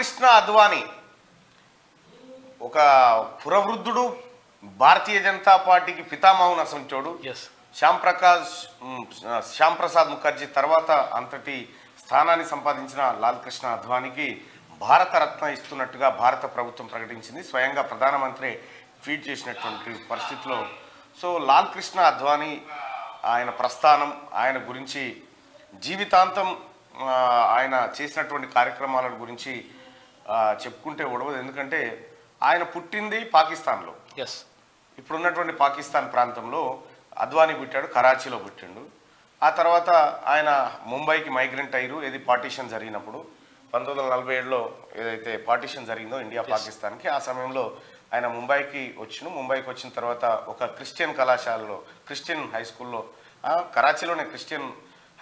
కృష్ణ అద్వానీ ఒక పురవృద్ధుడు, భారతీయ జనతా పార్టీకి పితామహుని అసంచోడు. శ్యామ్ ప్రసాద్ ముఖర్జీ తర్వాత అంతటి స్థానాన్ని సంపాదించిన లాల్ కృష్ణ అద్వానీకి భారతరత్న ఇస్తున్నట్టుగా భారత ప్రభుత్వం ప్రకటించింది. స్వయంగా ప్రధానమంత్రి ట్వీట్ చేసినటువంటి పరిస్థితిలో సో లాల్ కృష్ణ అద్వానీ ఆయన ప్రస్థానం, ఆయన గురించి జీవితాంతం ఆయన చేసినటువంటి కార్యక్రమాల గురించి చెప్పుకుంటే ఉడవదు. ఎందుకంటే ఆయన పుట్టింది పాకిస్తాన్లో, ఇప్పుడున్నటువంటి పాకిస్తాన్ ప్రాంతంలో అద్వానీ పుట్టాడు, కరాచీలో పుట్టిండు. ఆ తర్వాత ఆయన ముంబైకి మైగ్రెంట్ అయ్యారు. ఇది పార్టీషన్ జరిగినప్పుడు 1947లో ఏదైతే పార్టీషన్ జరిగిందో ఇండియా పాకిస్తాన్కి, ఆ సమయంలో ఆయన ముంబైకి వచ్చిన తర్వాత ఒక క్రిస్టియన్ కళాశాలలో, క్రిస్టియన్ హై స్కూల్లో, కరాచీలోనే క్రిస్టియన్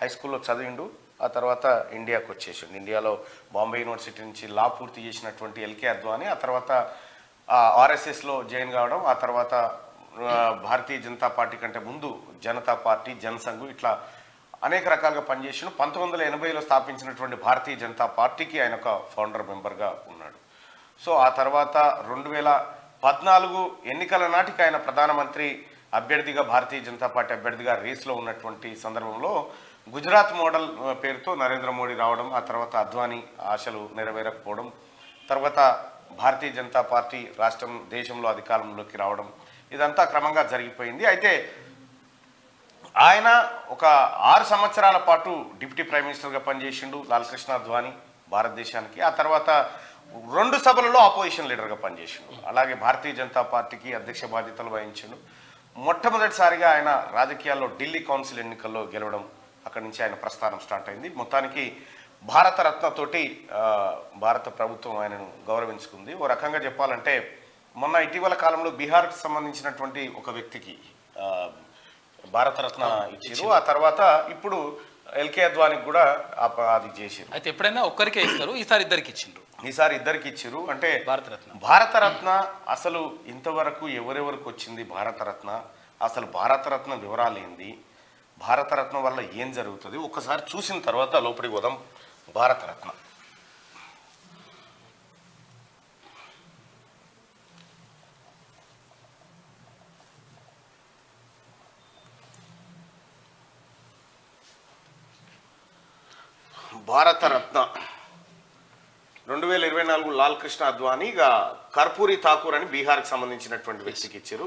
హై స్కూల్లో చదివిండు. ఆ తర్వాత ఇండియాకు వచ్చేసిండు. ఇండియాలో బాంబే యూనివర్సిటీ నుంచి లా పూర్తి చేసినటువంటి ఎల్కే అద్వానీ ఆ తర్వాత ఆర్ఎస్ఎస్లో జాయిన్ కావడం, ఆ తర్వాత భారతీయ జనతా పార్టీ కంటే ముందు జనతా పార్టీ, జనసంఘ్ ఇట్లా అనేక రకాలుగా పనిచేసిండు. 1980లో స్థాపించినటువంటి భారతీయ జనతా పార్టీకి ఆయన ఒక ఫౌండర్ మెంబర్గా ఉన్నాడు. సో ఆ తర్వాత 2014 ఎన్నికల నాటికి ఆయన ప్రధానమంత్రి అభ్యర్థిగా, భారతీయ జనతా పార్టీ అభ్యర్థిగా రేస్లో ఉన్నటువంటి సందర్భంలో గుజరాత్ మోడల్ పేరుతో నరేంద్ర మోడీ రావడం, ఆ తర్వాత అద్వానీ ఆశలు నెరవేరకపోవడం, తర్వాత భారతీయ జనతా పార్టీ దేశంలో అధికారంలోకి రావడం, ఇదంతా క్రమంగా జరిగిపోయింది. అయితే ఆయన ఒక 6 సంవత్సరాల పాటు డిప్యూటీ ప్రైమ్ మినిస్టర్గా పనిచేసిండు లాల్ కృష్ణ అద్వానీ భారతదేశానికి. ఆ తర్వాత 2 సభలలో ఆపోజిషన్ లీడర్గా పనిచేసిండు. అలాగే భారతీయ జనతా పార్టీకి అధ్యక్ష బాధ్యతలు వహించిండు. మొట్టమొదటిసారిగా ఆయన రాజకీయాల్లో ఢిల్లీ కౌన్సిల్ ఎన్నికల్లో గెలవడం, అక్కడి నుంచి ఆయన ప్రస్థానం స్టార్ట్ అయింది. మొత్తానికి భారతరత్నతోటి భారత ప్రభుత్వం ఆయనను గౌరవించుకుంది. ఓ రకంగా చెప్పాలంటే మొన్న ఇటీవల కాలంలో బీహార్కి సంబంధించినటువంటి ఒక వ్యక్తికి భారతరత్న ఇచ్చారు. ఆ తర్వాత ఇప్పుడు ఎల్కే అద్వానీకి కూడా అది చేసారు. అయితే ఎప్పుడైనా ఒక్కరికే ఇస్తారు, ఈసారి ఇద్దరికి ఇచ్చారు. అంటే భారతరత్న అసలు ఇంతవరకు ఎవరెవరికి వచ్చింది భారతరత్న, అసలు భారతరత్న వివరాలు ఏంది, భారతరత్న వల్ల ఏం జరుగుతుంది ఒక్కసారి చూసిన తర్వాత లోపలికి పోదాం. భారతరత్న భారతరత్న 2024 లాల్ కృష్ణ అద్వానీ కర్పూరి ఠాకూర్ అని బీహార్కి సంబంధించినటువంటి వ్యక్తికి ఇచ్చారు.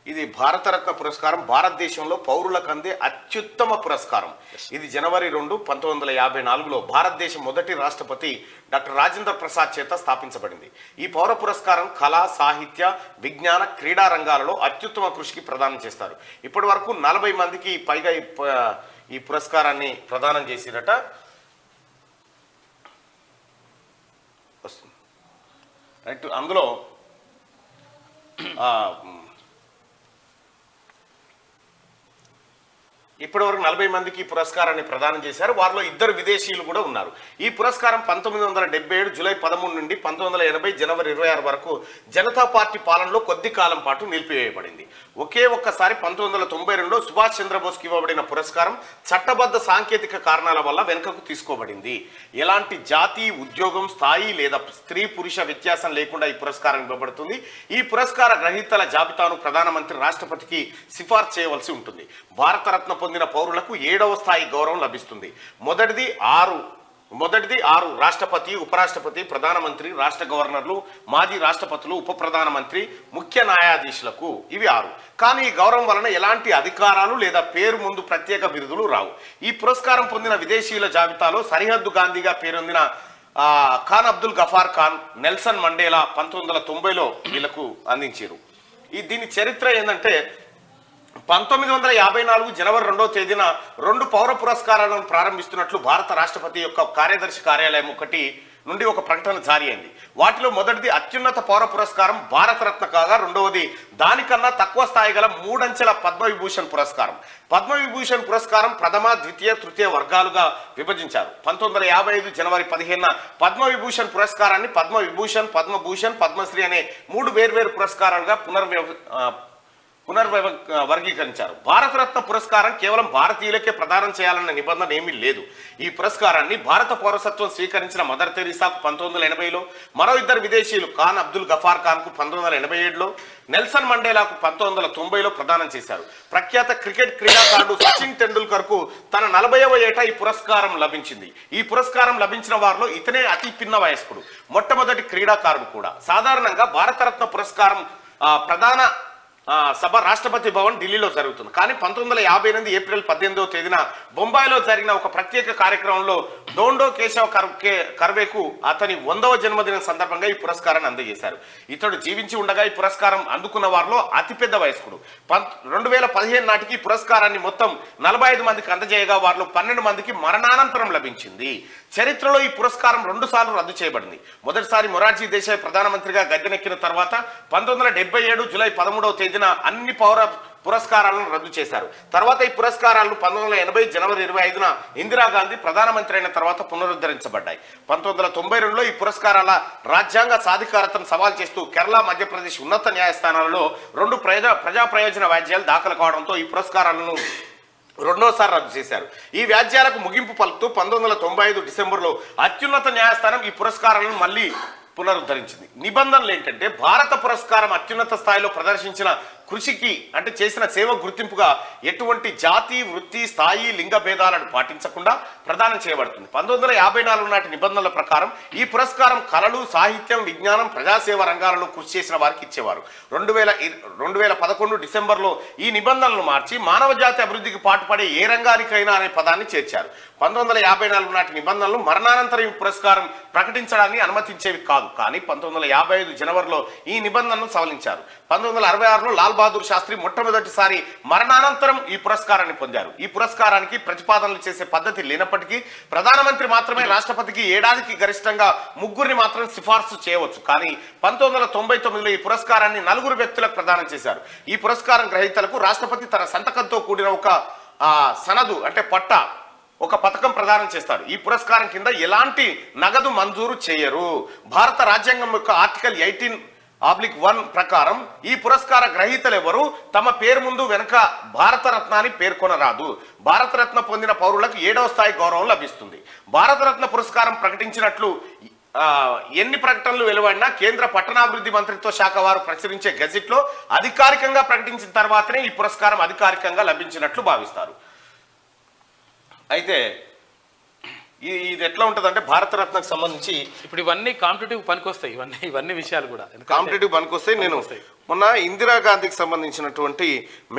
ఇది భారతరత్న పురస్కారం భారతదేశంలో పౌరులకు అందే అత్యుత్తమ పురస్కారం. ఇది జనవరి 2, 1954లో భారతదేశ మొదటి రాష్ట్రపతి డాక్టర్ రాజేంద్ర ప్రసాద్ చేత స్థాపించబడింది. ఈ పౌర పురస్కారం కళ, సాహిత్య, విజ్ఞాన, క్రీడా రంగాలలో అత్యుత్తమ కృషికి ప్రదానం చేస్తారు. ఇప్పటి వరకు 40 మందికి పైగా ఈ పురస్కారాన్ని ప్రదానం చేసిరట. వస్తుంది రైట్. అందులో ఇప్పటివరకు 40 మందికి ఈ పురస్కారాన్ని ప్రదానం చేశారు. వారిలో 2 విదేశీయులు కూడా ఉన్నారు. ఈ పురస్కారం 1977 జూలై 13 నుండి 1980 జనవరి 26 వరకు జనతా పార్టీ పాలనలో కొద్ది కాలం పాటు నిలిపివేయబడింది. ఒక్కసారి 1992లో సుభాష్ చంద్రబోస్కి ఇవ్వబడిన పురస్కారం చట్టబద్ధ సాంకేతిక కారణాల వల్ల వెనుకకు తీసుకోబడింది. ఎలాంటి జాతి, ఉద్యోగం, స్థాయి లేదా స్త్రీ పురుష వ్యత్యాసం లేకుండా ఈ పురస్కారం ఇవ్వబడుతుంది. ఈ పురస్కార గ్రహీతల జాబితాను ప్రధానమంత్రి రాష్ట్రపతికి సిఫార్సు చేయవలసి ఉంటుంది. భారతరత్న పొందిన పౌరులకు 7వ స్థాయి గౌరవం లభిస్తుంది. మొదటిది 6 రాష్ట్రపతి, ఉపరాష్ట్రపతి, ప్రధానమంత్రి, రాష్ట్ర గవర్నర్లు, మాజీ రాష్ట్రపతులు, ఉప ప్రధానమంత్రి, ముఖ్య న్యాయాధీశులకు ఇవి 6. కానీ ఈ గౌరవం వలన ఎలాంటి అధికారాలు లేదా పేరు ముందు ప్రత్యేక బిరుదులు రావు. ఈ పురస్కారం పొందిన విదేశీయుల జాబితాలో సరిహద్దు గాంధీగా పేరొందిన ఖాన్ అబ్దుల్ గఫార్ ఖాన్, నెల్సన్ మండేలా 1990లో వీళ్లకు అందించారు. దీని చరిత్ర ఏంటంటే 1954 జనవరి 2వ తేదీన 2 పౌర పురస్కారాలను ప్రారంభిస్తున్నట్లు భారత రాష్ట్రపతి యొక్క కార్యదర్శి కార్యాలయం నుండి ఒక ప్రకటన జారీ అయింది. వాటిలో మొదటిది అత్యున్నత పౌర పురస్కారం భారతరత్న కాగా, రెండవది దానికన్నా తక్కువ స్థాయి గల 3 అంచెల పద్మవిభూషణ్ పురస్కారం. పద్మవిభూషణ్ పురస్కారం ప్రథమ, ద్వితీయ, తృతీయ వర్గాలుగా విభజించారు. 1955 జనవరి 15న పద్మవిభూషణ్ పురస్కారాన్ని పద్మవిభూషణ్, పద్మభూషణ్, పద్మశ్రీ అనే 3 వేర్వేరు పురస్కారాలుగా వర్గీకరించారు. భారతరత్న పురస్కారం కేవలం భారతీయులకే ప్రదానం చేయాలన్న నిబంధన ఏమీ లేదు. ఈ పురస్కారాన్ని భారత పౌరసత్వం స్వీకరించిన మదర్ తెరీసాకు 1980లో, మరో ఇద్దరు విదేశీయులు ఖాన్ అబ్దుల్ గఫార్ ఖాన్ కు 1987లో, నెల్సన్ మండేలాకు 1990లో ప్రదానం చేశారు. ప్రఖ్యాత క్రికెట్ క్రీడాకారుడు సచిన్ టెండూల్కర్ కు తన 40వ ఏట ఈ పురస్కారం లభించింది. ఈ పురస్కారం లభించిన వారిలో ఇతనే అతి పిన్న వయస్కుడు, మొట్టమొదటి క్రీడాకారుడు కూడా. సాధారణంగా భారతరత్న పురస్కారం ప్రధాన సభ రాష్ట్రపతి భవన్ ఢిల్లీలో జరుగుతుంది. కానీ 1958 ఏప్రిల్ 18వ తేదీన బొంబాయిలో జరిగిన ఒక ప్రత్యేక కార్యక్రమంలో డోండో కేశవ్ కర్వేకు అతని 100వ జన్మదినం సందర్భంగా ఈ పురస్కారాన్ని అందజేశారు. ఇతడు జీవించి ఉండగా ఈ పురస్కారం అందుకున్న వారిలో అతిపెద్ద వయస్కుడు. 2015 నాటికి ఈ పురస్కారాన్ని మొత్తం 45 మందికి అందజేయగా వారిలో 12 మందికి మరణానంతరం లభించింది. చరిత్రలో ఈ పురస్కారం 2 సార్లు రద్దు చేయబడింది. మొదటిసారి మొరార్జీ దేశాయ్ ప్రధానమంత్రిగా గద్దెనెక్కిన తర్వాత 1977 జూలై 13వ తేదీన అన్ని పౌర పురస్కారాలను రద్దు చేశారు. తర్వాత ఈ పురస్కారాలను 1980 జనవరి 25న ఇందిరాగాంధీ ప్రధానమంత్రి అయిన తర్వాత పునరుద్ధరించబడ్డాయి. 1992లో ఈ పురస్కారాల రాజ్యాంగ సాధికారతను సవాల్ చేస్తూ కేరళ, మధ్యప్రదేశ్ ఉన్నత న్యాయస్థానాలలో 2 ప్రజా ప్రయోజన వ్యాజ్యాలు దాఖలు కావడంతో ఈ పురస్కారాలను రెండోసారి రద్దు చేశారు. ఈ వ్యాజ్యాలకు ముగింపు పలుకుతూ 1995 డిసెంబర్లో అత్యున్నత న్యాయస్థానం ఈ పురస్కారాలను మళ్ళీ పునరుద్ధరించింది. నిబంధనలు ఏంటంటే భారత పురస్కారం అత్యున్నత స్థాయిలో ప్రదర్శించిన కృషికి అంటే చేసిన సేవ గుర్తింపుగా ఎటువంటి జాతి, వృత్తి, స్థాయి, లింగ భేదాలను పాటించకుండా ప్రదానం చేయబడుతుంది. 1954 నాటి నిబంధనల ప్రకారం ఈ పురస్కారం కళలు, సాహిత్యం, విజ్ఞానం, ప్రజాసేవ రంగాలలో కృషి చేసిన వారికి ఇచ్చేవారు. 2011 డిసెంబర్లో ఈ నిబంధనలు మార్చి మానవ జాతి అభివృద్ధికి పాటుపడే ఏ రంగానికైనా అనే పదాన్ని చేర్చారు. 1954 నాటి నిబంధనలు మరణానంతరం ఈ పురస్కారం ప్రకటించడాన్ని అనుమతించేవి కాదు. కానీ 1955 జనవరిలో ఈ నిబంధనను సవరించారు. 1966లో లాల్ బహదూర్ శాస్త్రి మొట్టమొదటిసారి మరణానంతరం ఈ పురస్కారాన్ని పొందారు. ఈ పురస్కారానికి ప్రతిపాదనలు చేసే పద్ధతి లేనప్పటికీ ప్రధానమంత్రి మాత్రమే రాష్ట్రపతికి ఏడాదికి గరిష్టంగా 3 మాత్రం సిఫార్సు చేయవచ్చు. కానీ 1999లో ఈ పురస్కారాన్ని 4 వ్యక్తులకు ప్రదానం చేశారు. ఈ పురస్కారం గ్రహీతలకు రాష్ట్రపతి తన సంతకంతో కూడిన ఒక సనదు అంటే పట్టా, ఒక పథకం ప్రదానం చేస్తాడు. ఈ పురస్కారం కింద ఎలాంటి నగదు మంజూరు చేయరు. భారత రాజ్యాంగం యొక్క ఆర్టికల్ 18(1) ప్రకారం ఈ పురస్కార గ్రహీతలు ఎవరు తమ పేరు ముందు వెనుక భారతరత్నాన్ని పేర్కొనరాదు. భారతరత్న పొందిన పౌరులకు 7వ స్థాయి గౌరవం లభిస్తుంది. భారతరత్న పురస్కారం ప్రకటించినట్లు ఎన్ని ప్రకటనలు వెలువడినా కేంద్ర పట్టణాభివృద్ధి మంత్రిత్వ శాఖ వారు ప్రచురించే గెజిట్లో అధికారికంగా ప్రకటించిన తర్వాతనే ఈ పురస్కారం అధికారికంగా లభించినట్లు భావిస్తారు. అయితే ఇది ఎట్లా ఉంటుంది అంటే భారతరత్నకు సంబంధించి ఇప్పుడు ఇవన్నీ కాంపిటేటివ్ పనికొస్తాయి. ఇవన్నీ విషయాలు కూడా కాంపిటేటివ్ పనికొస్తాయి. నేను మొన్న ఇందిరాగాంధీకి సంబంధించినటువంటి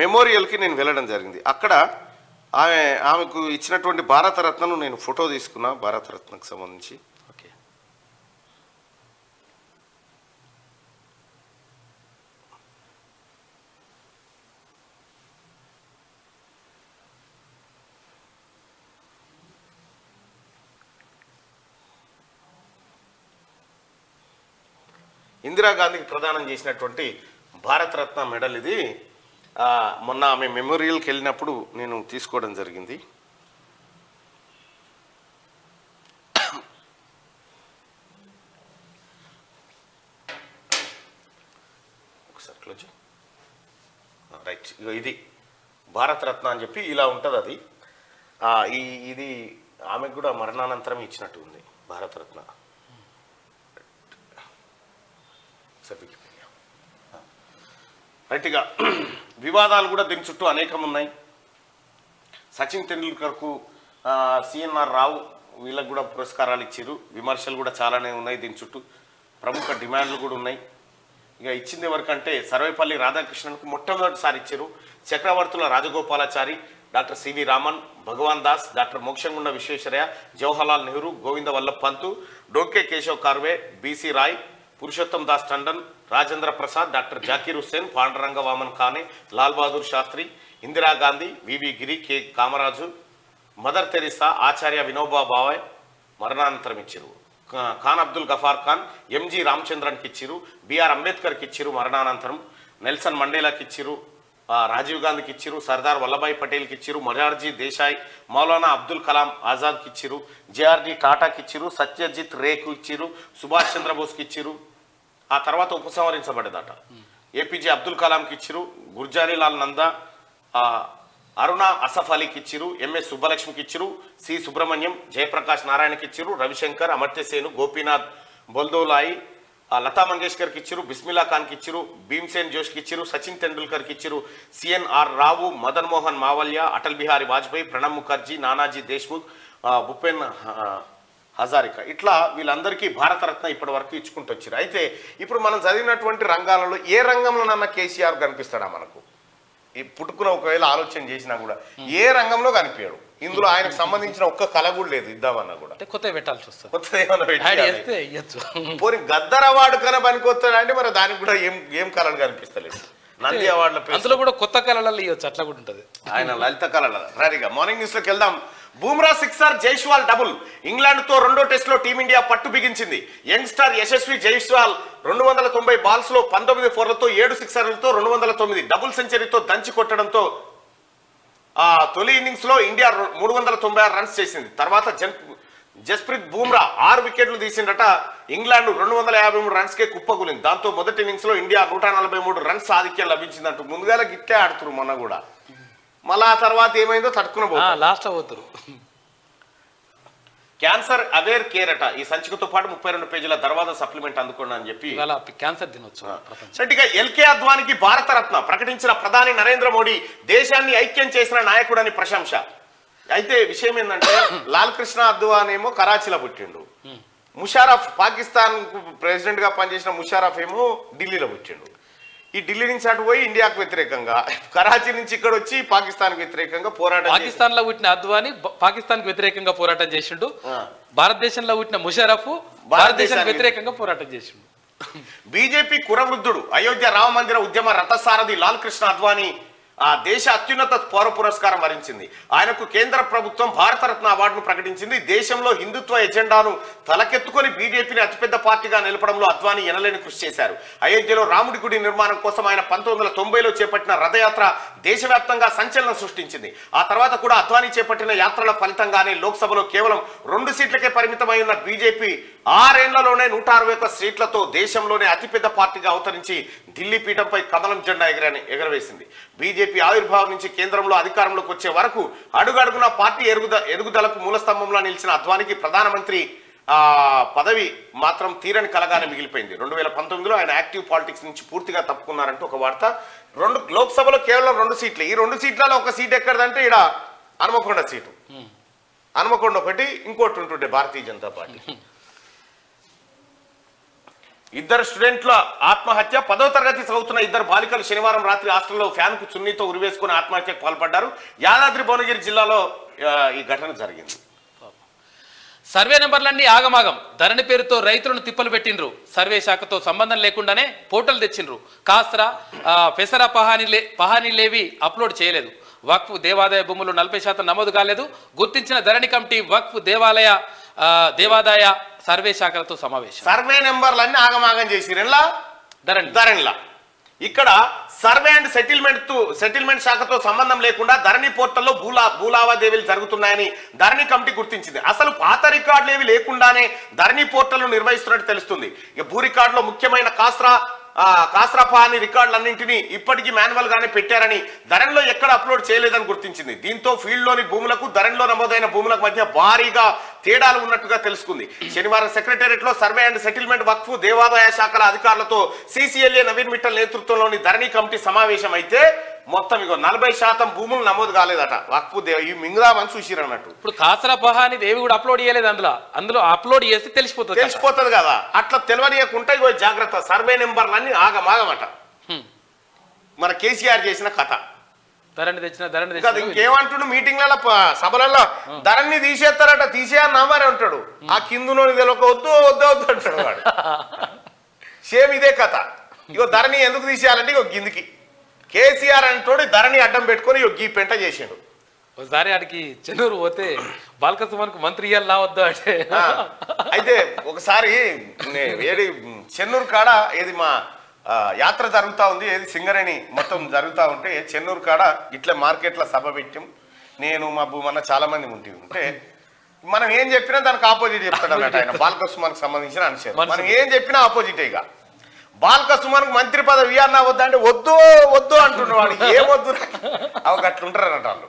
మెమోరియల్కి నేను వెళ్ళడం జరిగింది. అక్కడ ఆమెకు ఇచ్చినటువంటి భారతరత్నను నేను ఫోటో తీసుకున్నా. భారతరత్నకు సంబంధించి ఓకే, ఇందిరాగాంధీకి ప్రదానం చేసినటువంటి భారతరత్న మెడల్ ఇది. మొన్న ఆమె మెమోరియల్కి వెళ్ళినప్పుడు నేను తీసుకోవడం జరిగింది. ఒకసారి క్లోజ్ రైట్. ఇది భారతరత్న అని చెప్పి ఇలా ఉంటుంది. అది ఇది ఆమెకు కూడా మరణానంతరం ఇచ్చినట్టు ఉంది భారతరత్న. రైట్గా వివాదాలు కూడా దీని చుట్టూ అనేకం ఉన్నాయి. సచిన్ టెండూల్కర్కు సిఎన్ఆర్ రావు వీళ్ళకు కూడా పురస్కారాలు ఇచ్చారు. విమర్శలు కూడా చాలానే ఉన్నాయి. దీని చుట్టూ ప్రముఖ డిమాండ్లు కూడా ఉన్నాయి. ఇక ఇచ్చింది ఎవరికంటే సర్వేపల్లి రాధాకృష్ణన్కు మొట్టమొదటిసారి ఇచ్చారు. చక్రవర్తుల రాజగోపాలాచారి, డాక్టర్ సివి రామన్, భగవాన్ Das, doctor మోక్షంగుండ Visvesvaraya, Jawaharlal Nehru, Govinda Vallabh Pant, డోకే Keshav Karvy, BC Roy, Purushottam Das Tandon, Rajendra Prasad, doctor Zakir Hussain, Panduranga Vaman ఖానే, Lal Bahadur Sastry, Indira Gandhi, వివి గిరి, కె కామరాజు, మదర్ తెరీసా, ఆచార్య వినోబా భావే మరణానంతరం ఇచ్చారు. ఖాన్ అబ్దుల్ గఫార్ ఖాన్, ఎంజి రామచంద్రన్కి ఇచ్చిరు, బిఆర్ అంబేద్కర్కి ఇచ్చిరు మరణానంతరం, నెల్సన్ మండేలాకి ఇచ్చిరు, రాజీవ్ గాంధీకి ఇచ్చిరు, సర్దార్ వల్లభాయ్ పటేల్కి ఇచ్చిరు, మొరార్జీ దేశాయ్, మౌలానా అబ్దుల్ కలాం ఆజాద్కి ఇచ్చిరు, జేఆర్డి టాటాకి ఇచ్చిరు, సత్యజిత్ రేకు ఇచ్చిరు, సుభాష్ చంద్రబోస్కి ఇచ్చిరు. ఆ తర్వాత ఉపసంహరించబడ్డదట. ఏపీజే అబ్దుల్ కలాంకి ఇచ్చిరు, గుర్జారీలాల్ నందా, అరుణ అసఫ్ అలీకి ఇచ్చిరు, ఎంఎస్ సుబ్బలక్ష్మికి ఇచ్చిరు, సి సుబ్రహ్మణ్యం, జయప్రకాష్ నారాయణకి ఇచ్చిరు, రవిశంకర్, అమర్త్యసేను, గోపీనాథ్ బొల్దోలాయి, లతా మంగేష్కర్కి ఇచ్చిరు, బిస్మిల్లా ఖాన్కి ఇచ్చిరు, భీమ్సేన్ జోష్కి ఇచ్చిరు, సచిన్ తెండూల్కర్కి ఇచ్చిరు, సిఎన్ఆర్ రావు, మదన్ మోహన్ మావల్య, అటల్ బిహారీ వాజ్పేయి, ప్రణబ్ ముఖర్జీ, నానాజీ దేశ్ముఖ్, భూపెన్ హజారికా, ఇట్లా వీళ్ళందరికీ భారతరత్న ఇప్పటి వరకు ఇచ్చుకుంటూ వచ్చారు. అయితే ఇప్పుడు మనం చదివినటువంటి రంగాలలో ఏ రంగంలోనన్నా కేసీఆర్ కనిపిస్తాడా మనకు? ఈ పుట్టుకున్న ఒకవేళ ఆలోచన చేసినా కూడా ఏ రంగంలో కనిపించాడు. ఇందులో ఆయనకు సంబంధించిన ఒక్క కళ కూడా లేదు, ఇద్దామన్నా కూడా కొత్త పెట్టాల్సి వస్తుంది, కొత్తది ఏమన్నా పోనీ గద్దర్ అవార్డు కన్నా పనికొస్తాడు అంటే మరి దానికి కూడా ఏం కళలు కనిపిస్తలేదు. నంది అవార్డుల అందులో కూడా కొత్త కళలలో ఇవ్వచ్చు, అట్లా కూడా ఉంటుంది ఆయన లలిత కళల. రారిగా మార్నింగ్ న్యూస్ లోకి వెళ్దాం. Bumrah sixer, Jaiswal double. England తో రెండో టెస్ట్ లో టీమిండియా పట్టు బిగించింది. యంగ్స్టార్ యశస్వి జైస్వాల్ 290 బాల్స్ లో 19 ఫోర్లతో 7 సిక్సర్లతో 209 డబుల్ సెంచరీతో దంచి కొట్టడంతో తొలి ఇన్నింగ్స్ లో ఇండియా 396 రన్స్ చేసింది. తర్వాత జస్ప్రీత్ బూమ్రా 6 వికెట్లు తీసిండట. ఇంగ్లాండ్ 253 రన్స్ కే కుప్పగులింది. దాంతో మొదటి ఇన్నింగ్స్ లో ఇండియా 143 రన్స్ ఆధిక్యం లభించిందంటూ ముందుగా గిట్లే ఆడుతున్నారు మొన్న కూడా. మళ్ళా ఆ తర్వాత ఏమైందో తట్టుకుని లాస్ట్ పోతారు. క్యాన్సర్ అవేర్ కేర్ అట. ఈ సంచికతో పాటు 32 పేజీల తర్వాత సప్లిమెంట్ అందుకోండి అని చెప్పి క్యాన్సర్ దినొచ్చు. ఎల్కే అద్వానికి భారతరత్న ప్రకటించిన ప్రధాని నరేంద్ర మోడీ దేశాన్ని ఐక్యం చేసిన నాయకుడని ప్రశంస. అయితే విషయం ఏంటంటే లాల్ కృష్ణ అద్వానీ ఏమో కరాచీలో పుట్టిండు. ముషారఫ్ పాకిస్తాన్ ప్రెసిడెంట్ గా పనిచేసిన ముషారఫ్ ఏమో ఢిల్లీలో పుట్టిండు. ఈ ఢిల్లీ నుంచి అటు పోయి ఇండియాకు వ్యతిరేకంగా, కరాచీ నుంచి ఇక్కడ వచ్చి పాకిస్తాన్ వ్యతిరేకంగా పోరాటం. పాకిస్తాన్ లో పుట్టిన అద్వానీ పాకిస్తాన్ కు వ్యతిరేకంగా పోరాటం చేసిండు. భారతదేశంలో పుట్టిన ముషారఫ్ భారతదేశానికి వ్యతిరేకంగా పోరాటం చేసిండు. బీజేపీ కురవృద్ధుడు, అయోధ్య రామ మందిర ఉద్యమ రథసారథి లాల్ కృష్ణ అద్వానీ దేశ అత్యున్నత పౌర పురస్కారం వరించింది. ఆయనకు కేంద్ర ప్రభుత్వం భారతరత్న అవార్డును ప్రకటించింది. దేశంలో హిందుత్వ ఎజెండాను తలకెత్తుకొని బీజేపీని అతిపెద్ద పార్టీగా నిలపడంలో అద్వానీ ఎనలేని కృషి చేశారు. అయోధ్యలో రాముడి గుడి నిర్మాణం కోసం ఆయన 1990లో చేపట్టిన రథయాత్ర దేశవ్యాప్తంగా సంచలనం సృష్టించింది. ఆ తర్వాత కూడా అద్వానీ చేపట్టిన యాత్రల ఫలితంగానే లోక్సభలో కేవలం 2 సీట్లకే పరిమితమై ఉన్న బీజేపీ 6 ఏళ్లలోనే 161 సీట్లతో దేశంలోనే అతిపెద్ద పార్టీగా అవతరించి ఢిల్లీ పీఠంపై కమలం జెండా ఎగరవేసింది. బీజేపీ ఆవిర్భావం నుంచి కేంద్రంలో అధికారంలోకి వచ్చే వరకు అడుగడుగున పార్టీ ఎదుగుదలకు మూలస్తంభంలో నిలిచిన అద్వానికి ప్రధానమంత్రి పదవి మాత్రం తీరని కలగానే మిగిలిపోయింది. 2019లో ఆయన యాక్టివ్ పాలిటిక్స్ నుంచి పూర్తిగా తప్పుకున్నారంటూ ఒక వార్త. లోక్సభలో కేవలం 2 సీట్లు. ఈ 2 సీట్లలో ఒక సీట్ ఎక్కడదంటే ఇక్కడ హనుమకొండ సీటు. హనుమకొండ ఒకటి, ఇంకోటి ఉంటుండే భారతీయ జనతా పార్టీ. ఇద్దరు స్టూడెంట్ల ఆత్మహత్య. 10వ తరగతి చదువుతున్న ఇద్దరు బాలికలు శనివారం రాత్రి హాస్టల్లో ఫ్యాన్ కు చున్నీతో ఉరివేసుకుని ఆత్మహత్యకు పాల్పడ్డారు. యాదాద్రి భువనగిరి జిల్లాలో ఈ ఘటన జరిగింది. సర్వే నెంబర్లన్నీ ఆగమాగం. ధరణి పేరుతో రైతులను తిప్పలు పెట్టిండ్రు. సర్వే శాఖతో సంబంధం లేకుండానే పోర్టల్ తెచ్చిండ్రు. కాస్రా పెసరా పహానీలేవి అప్లోడ్ చేయలేదు. వక్ఫ్ దేవాదాయ భూములు 40% నమోదు కాలేదు. గుర్తించిన ధరణి కమిటీ వక్ఫ్ దేవాదాయ సర్వే శాఖలతో సమావేశం. సర్వే నెంబర్లన్నీ ఆగమాగం చేసిరెల్లా ధరణిలా. ఇక్కడ సర్వే అండ్ సెటిల్మెంట్ శాఖతో సంబంధం లేకుండా ధరణి పోర్టల్లో భూలావాదేవీలు జరుగుతున్నాయని ధరణి కమిటీ గుర్తించింది. అసలు పాత రికార్డులు ఏవి లేకుండానే ధరణి పోర్టల్ నిర్వహిస్తున్నట్టు తెలుస్తుంది. ఇక భూ రికార్డులో ముఖ్యమైన కాస్రాపాని రికార్డులన్నింటినీ ఇప్పటికీ మాన్యువల్ గానే పెట్టారని, ధరణిలో ఎక్కడ అప్లోడ్ చేయలేదని గుర్తించింది. దీంతో ఫీల్డ్ లోని భూములకు ధరణిలో నమోదైన భూములకు మధ్య భారీగా తేడాలు ఉన్నట్టుగా తెలుసుకుంది. శనివారం సెక్రటేరియట్ లో సర్వే అండ్ సెటిల్మెంట్ వక్ఫ్ దేవాదాయ శాఖల అధికారులతో CCLA నవీన్ మిట్టల్ నేతృత్వంలోని ధరణి కమిటీ సమావేశం అయితే మొత్తం 40% భూములు నమోదు కాలేదట. వక్ఫ్ ఈ మింగుదామని చూసిరన్నట్టు. ఇప్పుడు కాసరా పహాని దేవి కూడా అప్లోడ్ చేయలేదు. అందులో అప్లోడ్ చేస్తే తెలిసిపోతుంది కదా. అట్లా తెలియనియకుంటే జాగ్రత్త. సర్వే నెంబర్లన్నీ ఆగమాగమట. మన కేసీఆర్ చేసిన కథ. ధరణి ఇంకేమంటుడు మీటింగ్లలో సభలలో ధరణి తీసేస్తారట. తీసేయని నామారే ఉంటాడు. ఆ కిందులో వద్దు అంటాడు వాడు. సేమ్ ఇదే కథ. ధరణి ఎందుకు తీసేయాలంటే గిందికి కేసీఆర్ అంటోడు ధరణి అడ్డం పెట్టుకొని గీ పెంట చేసిండు. ఒకసారి ఆడికి చెన్నూరు పోతే బాలకృష్ణకు మంత్రి ఇయ్యాలా వద్దా అంటే అయితే ఒకసారి చెన్నూరు కాడ ఏది మా యాత్ర జరుగుతూ ఉంది, ఏది సింగరేణి మొత్తం జరుగుతూ ఉంటే చెన్నూరు కాడ ఇట్లా మార్కెట్లో సభ పెట్టాం. నేను మా భూమన్న చాలా మంది ఉంటే మనం ఏం చెప్పినా దానికి ఆపోజిట్ చెప్తాడు అన్నట్టు ఆయన. బాలకృష్ణకి సంబంధించిన అంశం మనం ఏం చెప్పినా ఆపోజిటే. ఇక బాల్క సుమన్ మంత్రి పదవి ఇవ్వన్నా వద్దంటే వద్దు వద్దు అంటున్నవాడు ఏమొద్దు అవి అట్లుంటారన్నట వాళ్ళు.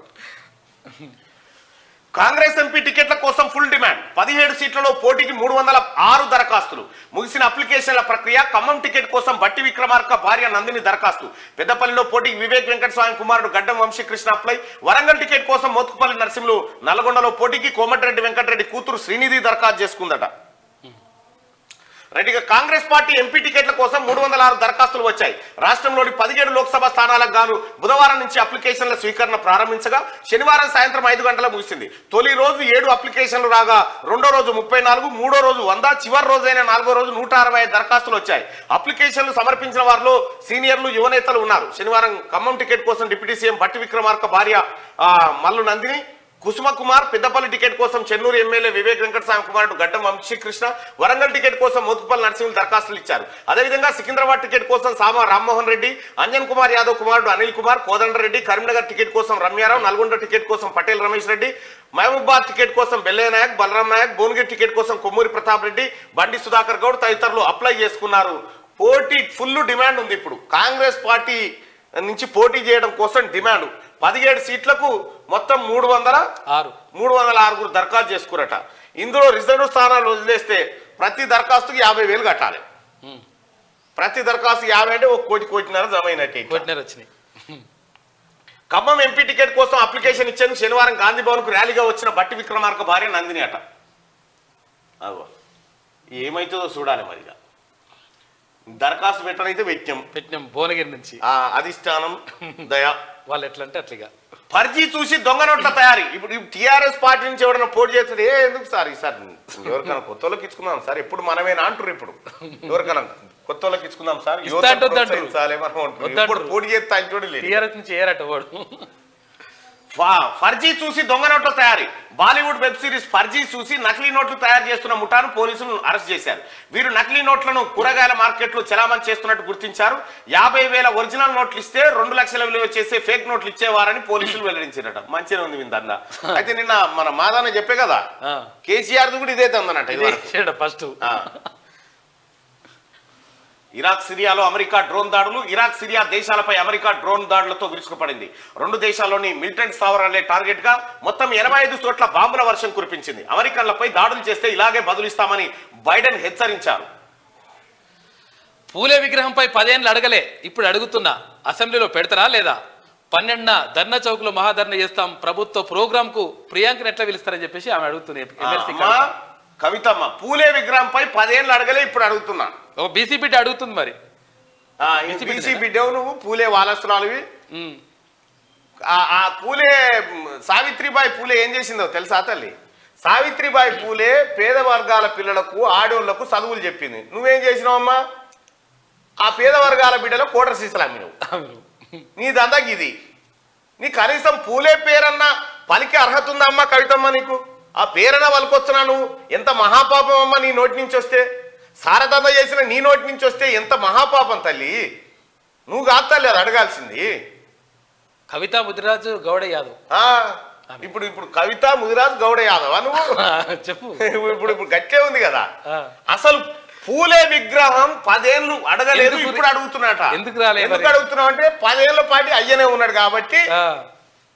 కాంగ్రెస్ ఎంపీ టికెట్ల కోసం ఫుల్ డిమాండ్. 17 సీట్లలో పోటీకి 306 దరఖాస్తులు. ముగిసిన అప్లికేషన్ల ప్రక్రియ. ఖమ్మం టికెట్ కోసం బట్టి విక్రమార్క భార్య నందిని దరఖాస్తు. పెద్దపల్లిలో పోటీకి వివేక్ వెంకటస్వామి కుమారుడు గడ్డం వంశీకృష్ణ అప్లై. వరంగల్ టికెట్ కోసం మోత్కుపల్లి నరసింహులు. నల్గొండలో పోటీకి కోమటిరెడ్డి వెంకటరెడ్డి కూతురు శ్రీనిధి దరఖాస్తు చేసుకుందట. రెడ్డిగా కాంగ్రెస్ పార్టీ ఎంపీ టికెట్ల కోసం 306 దరఖాస్తులు వచ్చాయి. రాష్ట్రంలోని 17 లోక్సభ స్థానాలకు గాను బుధవారం నుంచి అప్లికేషన్ల స్వీకరణ ప్రారంభించగా శనివారం సాయంత్రం 5 గంటల ముగిసింది. తొలి రోజు 7 అప్లికేషన్లు రాగా రెండో రోజు 34, మూడో రోజు 100, చివరి రోజైన 4వ రోజు 165 దరఖాస్తులు వచ్చాయి. అప్లికేషన్లు సమర్పించిన వారిలో సీనియర్లు, యువనేతలు ఉన్నారు. శనివారం ఖమ్మం టికెట్ కోసం డిప్యూటీ సీఎం బట్టి విక్రమార్క భార్య మల్లు నందిని, కుసుమ కుమార్, పెద్దపల్లి టికెట్ కోసం చెన్నూరు ఎమ్మెల్యే వివేక్ వెంకటస్వామి కుమారుడు గడ్డం వంశీకృష్ణ, వరంగల్ టికెట్ కోసం మోత్కుపల్లి నరసింహులు దరఖాస్తులు ఇచ్చారు. అదేవిధంగా సికింద్రాబాద్ టికెట్ కోసం సామా రామ్మోహన్ రెడ్డి, అంజన్ కుమార్ యాదవ్ కుమారుడు అనిల్ కుమార్, కోదండరెడ్డి, కరీంనగర్ టికెట్ కోసం రమ్యారావు, నల్గొండ టికెట్ కోసం పటేల్ రమేష్ రెడ్డి, మహబూబాద్ టికెట్ కోసం బెల్లయ్య నాయక్, బలరాం నాయక్, భువనగిరి టికెట్ కోసం కొమ్మూరి ప్రతాప్ రెడ్డి, బండి సుధాకర్ గౌడ్ తదితరులు అప్లై చేసుకున్నారు. పోటీ ఫుల్ డిమాండ్ ఉంది. ఇప్పుడు కాంగ్రెస్ పార్టీ నుంచి పోటీ చేయడం కోసం డిమాండ్. 17 సీట్లకు మొత్తం 306 దరఖాస్తు చేసుకురట. ఇందులో రిజర్వ్ స్థానాలు వదిలేస్తే ప్రతి దరఖాస్తుకి 50,000 కట్టాలి. ప్రతి దరఖాస్తు 50 అంటే 1 కోటిన్నర జమ అయినట్టు. ఖమ్మం ఎంపీ టికెట్ కోసం అప్లికేషన్ ఇచ్చేందుకు శనివారం గాంధీ భవన్ కు ర్యాలీగా వచ్చిన బట్టి విక్రమార్క భార్య నందిని అట. ఏమైతుందో చూడాలి మరిగా. దరఖాస్తు పెట్టనైతే పెట్టినాం భువనగిరి నుంచి అధిష్టానం దయా వాళ్ళు ఎట్లా అంటే అట్లా ఫర్జీ చూసి దొంగ నోట్ల తయారీ. ఇప్పుడు టీఆర్ఎస్ పార్టీ నుంచి ఎవరైనా పోటీ చేస్తుంది, ఎందుకు సార్ ఈసారి ఎవరికైనా కొత్త వాళ్ళకి ఇచ్చుకుందాం సార్, ఎప్పుడు మనమేనా అంటారు. ఇప్పుడు ఎవరికైనా కొత్త వాళ్ళకి ఇచ్చుకుందాం సార్, పోటీ చేస్తే టీఆర్ఎస్ నుంచి ఏరట వాడు. ఫర్జీ చూసి దొంగ నోట్ల తయారీ. బాలీవుడ్ వెబ్ సిరీస్ ఫర్జీ చూసి నకిలీ నోట్లు తయారు చేస్తున్న ముఠాను పోలీసులు అరెస్ట్ చేశారు. వీరు నకిలీ నోట్లను కూరగాయల మార్కెట్లో చలామణి చేస్తున్నట్టు గుర్తించారు. 50,000 ఒరిజినల్ నోట్లు ఇస్తే 2 లక్షల విలువ చేసే ఫేక్ నోట్లు ఇచ్చేవారని పోలీసులు వెల్లడించారట. మంచిగా ఉంది విందా. అయితే నిన్న మన మాదాన చెప్పే కదా, కేసీఆర్ కూడా ఇదే తందనట ఫస్ట్. ఇరాక్ సిరియాలో అమెరికా డ్రోన్ దాడులు. ఇరాక్ సిరియా దేశాలపై అమెరికా డ్రోన్ దాడులతో విరుచుకుపడింది. 2 దేశాల్లోని మిలిటెంట్ స్థావరాలే టార్గెట్ గా మొత్తం 85 చోట్ల బాంబుల వర్షం కురిపించింది. అమెరికన్లపై దాడులు చేస్తే ఇలాగే బదులిస్తామని బైడెన్ హెచ్చరించారు. పూలే విగ్రహంపై 10 ఏళ్ళు అడగలే, ఇప్పుడు అడుగుతున్నా. అసెంబ్లీలో పెడతారా లేదా? 12న ధర్నా చౌక్ లో మహాధర్నా చేస్తాం. ప్రభుత్వ ప్రోగ్రామ్ కు ప్రియాంకను ఎట్లా పిలుస్తారని చెప్పేసి ఆమె అడుగుతుంది. కవితమ్మ పూలే విగ్రహంపై 10 ఏళ్ళు అడగలే, ఇప్పుడు అడుగుతున్నా. బీసీ బిడ్డ అడుగుతుంది. మరి బీసీ బిడ్డవు నువ్వు, పూలే వారసురాలువి. ఆ పూలే సావిత్రిబాయి పూలే ఏం చేసిందో తెలుసా తల్లి? సావిత్రిబాయి పూలే పేద వర్గాల పిల్లలకు, ఆడోళ్లకు చదువులు చెప్పింది. నువ్వేం చేసినావమ్మా? ఆ పేద వర్గాల బిడ్డలో కోటర్ సీసలు అమ్మినవు. నీ దందాకి ఇది. నీ కనీసం పూలే పేరన్నా పలికే అర్హత ఉందా అమ్మా కవితమ్మ నీకు? ఆ పేరన్నా పలికొస్తున్నా నువ్వు? ఎంత మహాపాపం అమ్మా నీ నోటి నుంచి వస్తే. సారదంద చేసిన నీ నోటి నుంచి వస్తే ఎంత మహాపాపం తల్లి. నువ్వు కాదు తల్లి అది అడగాల్సింది. కవిత ముదిరాజు గౌడ యాదవ్. ఇప్పుడు కవిత ముదిరాజు గౌడ యాదవ్ నువ్వు చెప్పు. ఇప్పుడు గట్టే ఉంది కదా. అసలు పూలే విగ్రహం 10 ఏళ్ళు అడగలేదు, ఇప్పుడు అడుగుతున్నట. ఎందుకు రాలేదు? ఎందుకు అడుగుతున్నావు అంటే 10 ఏళ్ల పాటి అయ్యనే ఉన్నాడు కాబట్టి.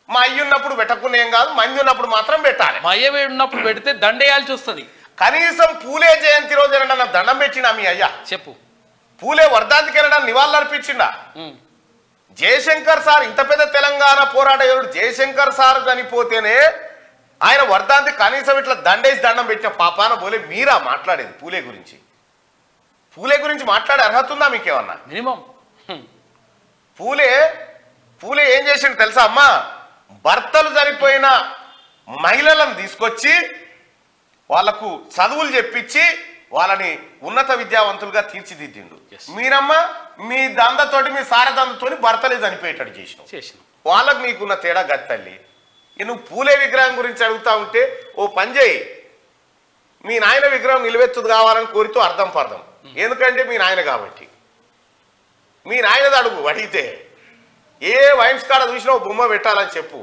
మా అయ్య ఉన్నప్పుడు పెట్టకుండా ఏం కాదు, మంది ఉన్నప్పుడు మాత్రం పెట్టాలి. మా అయ్య ఉన్నప్పుడు పెడితే దండేయాల్సి వస్తుంది. కనీసం పూలే జయంతి రోజు నా దండం పెట్టినా మీ అయ్యా? చెప్పు. పూలే వర్ధాంతికి వెళ్ళడం నివాళులు అర్పించిండా? జయశంకర్ సార్, ఇంత పెద్ద తెలంగాణ పోరాట యోధుడు జయశంకర్ సార్ చనిపోతేనే ఆయన వర్ధాంతి కనీసం ఇట్లా దండేసి దండం పెట్టిన పాపాన పోలే. మీరా మాట్లాడేది పూలే గురించి? పూలే గురించి మాట్లాడే అర్హత ఉందా మీకేమన్నా? మినిమం. పూలే ఏం చేసిండు తెలుసా అమ్మా? భర్తలు చనిపోయిన మహిళలను తీసుకొచ్చి వాళ్లకు చదువులు చెప్పించి వాళ్ళని ఉన్నత విద్యావంతులుగా తీర్చిదిద్దిండు. మీరమ్మ మీ దందతోటి, మీ సారదందతోటి భర్తలే చనిపోయేటట్టు చేసిన వాళ్ళకు మీకున్న తేడా గత్తల్లి. నువ్వు పూలే విగ్రహం గురించి అడుగుతా ఉంటే ఓ పని చేయి, మీ నాయన విగ్రహం నిలువెత్తుది కావాలని కోరితో అర్థం పర్థం. ఎందుకంటే మీ నాయన కాబట్టి. మీ నాయనది అడుగు. అడిగితే ఏ వైన్స్ కాడ చూసినా ఓ బొమ్మ పెట్టాలని చెప్పు.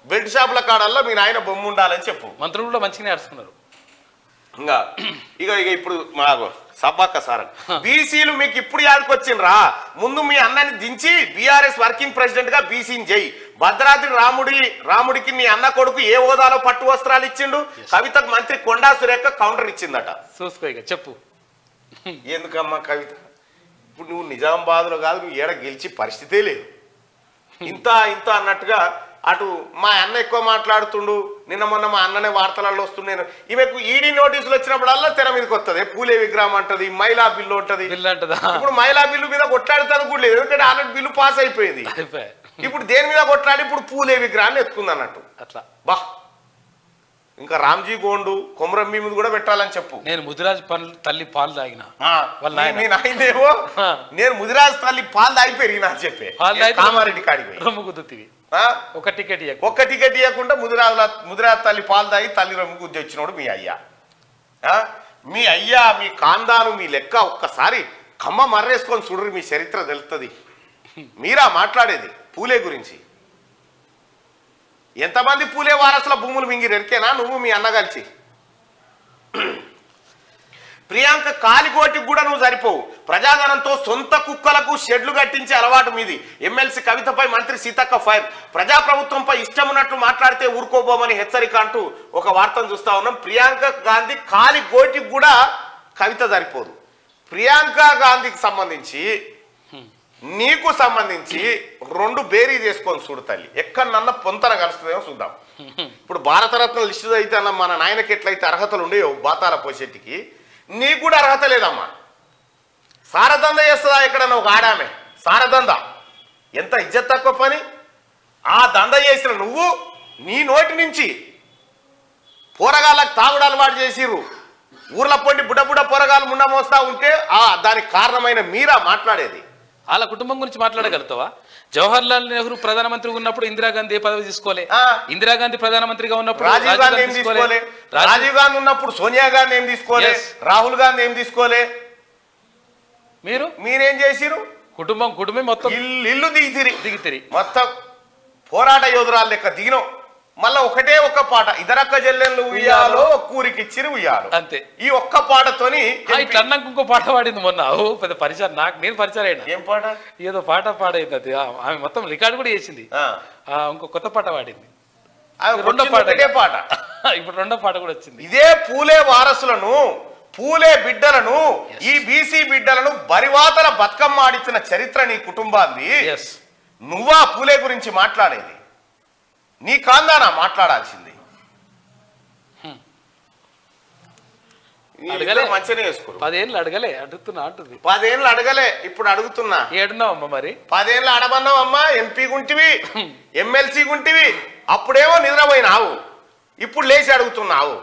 బెల్ట్ షాపుల కాడల్లో మీ నాయన బొమ్మ ఉండాలని చెప్పు. మంత్రులు కూడా మంచిగానే అడుచుకున్నారు. ఇంకా ఇక ఇప్పుడు మాకు సబ్బాక్క సార్ బీసీలు మీకు ఇప్పుడు యాదకొచ్చిండ్రా ముందు మీ అన్నని దించి బీఆర్ఎస్ వర్కింగ్ ప్రెసిడెంట్ గా బీసీని చేయి భద్రాద్రి రాముడికి నీ అన్న కొడుకు ఏ హోదాలో పట్టు వస్త్రాలు ఇచ్చిండు కవితకు మంత్రి కొండా సురేఖ కౌంటర్ ఇచ్చిందట చూసుకో ఇక చెప్పు ఎందుకమ్మా కవిత ఇప్పుడు నువ్వు నిజామాబాద్లో కాదు నువ్వు ఏడ గెలిచి పరిస్థితే లేదు ఇంత అన్నట్టుగా అటు మా అన్న ఎక్కువ మాట్లాడుతుండు నిన్న మొన్న మా అన్ననే వార్తలలో వస్తున్నాను ఈమెకు ఈడీ నోటీసులు వచ్చినప్పుడల్లా తెర మీదకి వస్తుంది పూలే విగ్రహం అంటది మహిళా బిల్లు ఉంటది ఇప్పుడు మహిళా బిల్లు మీద కొట్లాడుతాను కూడా లేదు ఎందుకంటే ఆల్రెడీ బిల్లు పాస్ అయిపోయింది ఇప్పుడు దేని మీద కొట్లాడి ఇప్పుడు పూలే విగ్రహాన్ని ఎత్తుకుంది అన్నట్టు అట్లా బా ఇంకా రామ్జీ గోండు కొమరం మీద కూడా పెట్టాలని చెప్పు నేను ముదిరాజ్ తల్లి పాలు తాగిన నాయనేమో నేను ముదిరాజ్ తల్లి పాలు తాగి పెరిగినా చెప్పే కామారెడ్డి కాడికి రొమ్ము కుదురుతీవి ఒక టికెట్ ఇవ్వకుండా ముదిరాజ్ తల్లి పాలు తాగి తల్లి రొమ్ము గుద్ది వచ్చినోడు మీ అయ్యా మీ కాందాను మీ లెక్క ఒక్కసారి కమ్మ మర్రేసుకొని చూడరు మీ చరిత్ర తెలుస్తుంది మీరా మాట్లాడేది పూలే గురించి ఎంతమంది పూలే వారసుల భూములు మింగిరు ఎరికేనా నువ్వు మీ అన్న కలిసి ప్రియాంక కాలిగోటికి కూడా నువ్వు సరిపోవు ప్రజాధనంతో సొంత కుక్కలకు షెడ్లు కట్టించే అలవాటు మీది ఎమ్మెల్సీ కవితపై మంత్రి సీతక్క ఫైర్ ప్రజాప్రభుత్వంపై ఇష్టం ఉన్నట్లు మాట్లాడితే ఊరుకోబోమని హెచ్చరిక అంటూ ఒక వార్తను చూస్తా ఉన్నాం ప్రియాంక గాంధీ కాలిగోటికి కూడా కవిత సరిపోదు ప్రియాంక గాంధీకి సంబంధించి నీకు సంబంధించి రెండు బేరీ చేసుకొని చూడు తల్లి ఎక్కడన్నా పొంతన కలుస్తుందేమో చూద్దాం ఇప్పుడు భారతరత్న లిస్టు అయితే అన్న మన నాయనకి ఎట్లయితే అర్హతలు ఉండేవో బాతాల పోషెట్టికి నీకు కూడా అర్హత లేదమ్మా సారదంద చేస్తుందా ఎక్కడన్నా ఒక ఆడామే సారదంద ఎంత ఇజ్జత్ తక్కువ పని ఆ దంద చేసిన నువ్వు నీ నోటి నుంచి పోరగాళ్ళకి తాగుడు అలవాటు చేసిర్రు ఊర్ల పొండి బుడ్డ పోరగాళ్ళు ముండ మోస్తా ఉంటే దానికి కారణమైన మీరా మాట్లాడేది వాళ్ళ కుటుంబం గురించి మాట్లాడగలుగుతావా జవహర్ లాల్ నెహ్రూ ప్రధానమంత్రి ఉన్నప్పుడు ఇందిరాగాంధీ పదవి తీసుకోలే ఇందిరాగాంధీ ప్రధానమంత్రిగా ఉన్నప్పుడు రాజీవ్ గాంధీ ఉన్నప్పుడు సోనియా గాంధీ ఏం తీసుకోలే రాహుల్ గాంధీ ఏం తీసుకోలే మీరేం చేసిరు కుటుంబం మొత్తం ఇల్లు దిగితిరి మొత్తం పోరాట యోధురాలు లెక్క దిగినం మళ్ళా ఒకటే ఒక్క పాట ఇదరక్క జల్లెళ్ళు ఉయ్యాలో కూరికిచ్చిరి ఉయ్యాలో అంతే ఈ ఒక్క పాటతోని ఇట్లా అన్నాక ఇంకో పాట పాడింది మొన్న పెద్ద పరిచయం నేను పరిచయం అయినా ఏం పాట ఏదో పాట పాడైంది అది ఆమె మొత్తం రికార్డు కూడా చేసింది ఇంకో కొత్త పాట పాడింది రెండో పాట ఇప్పుడు రెండో పాట కూడా వచ్చింది ఇదే పూలే వారసులను పూలే బిడ్డలను ఈ బీసీ బిడ్డలను బరివాతల బతుకమ్మ ఆడించిన చరిత్ర నీ కుటుంబాన్ని నువ్వా పూలే గురించి మాట్లాడేది నీ కాందానా మాట్లాడాల్సింది మంచిగానే వేసుకోరు 10 ఏళ్ళు అడగలే అడుగుతున్నా అంటుంది 10 ఏళ్ళు అడగలే ఇప్పుడు అడుగుతున్నా ఏడున్నావమ్మా మరి 10 ఏళ్ళు అడమన్నావమ్మా ఎంపీ గుంటివి ఎమ్మెల్సీ గుంటివి అప్పుడేమో నిద్రపోయినావు ఇప్పుడు లేచి అడుగుతున్నావు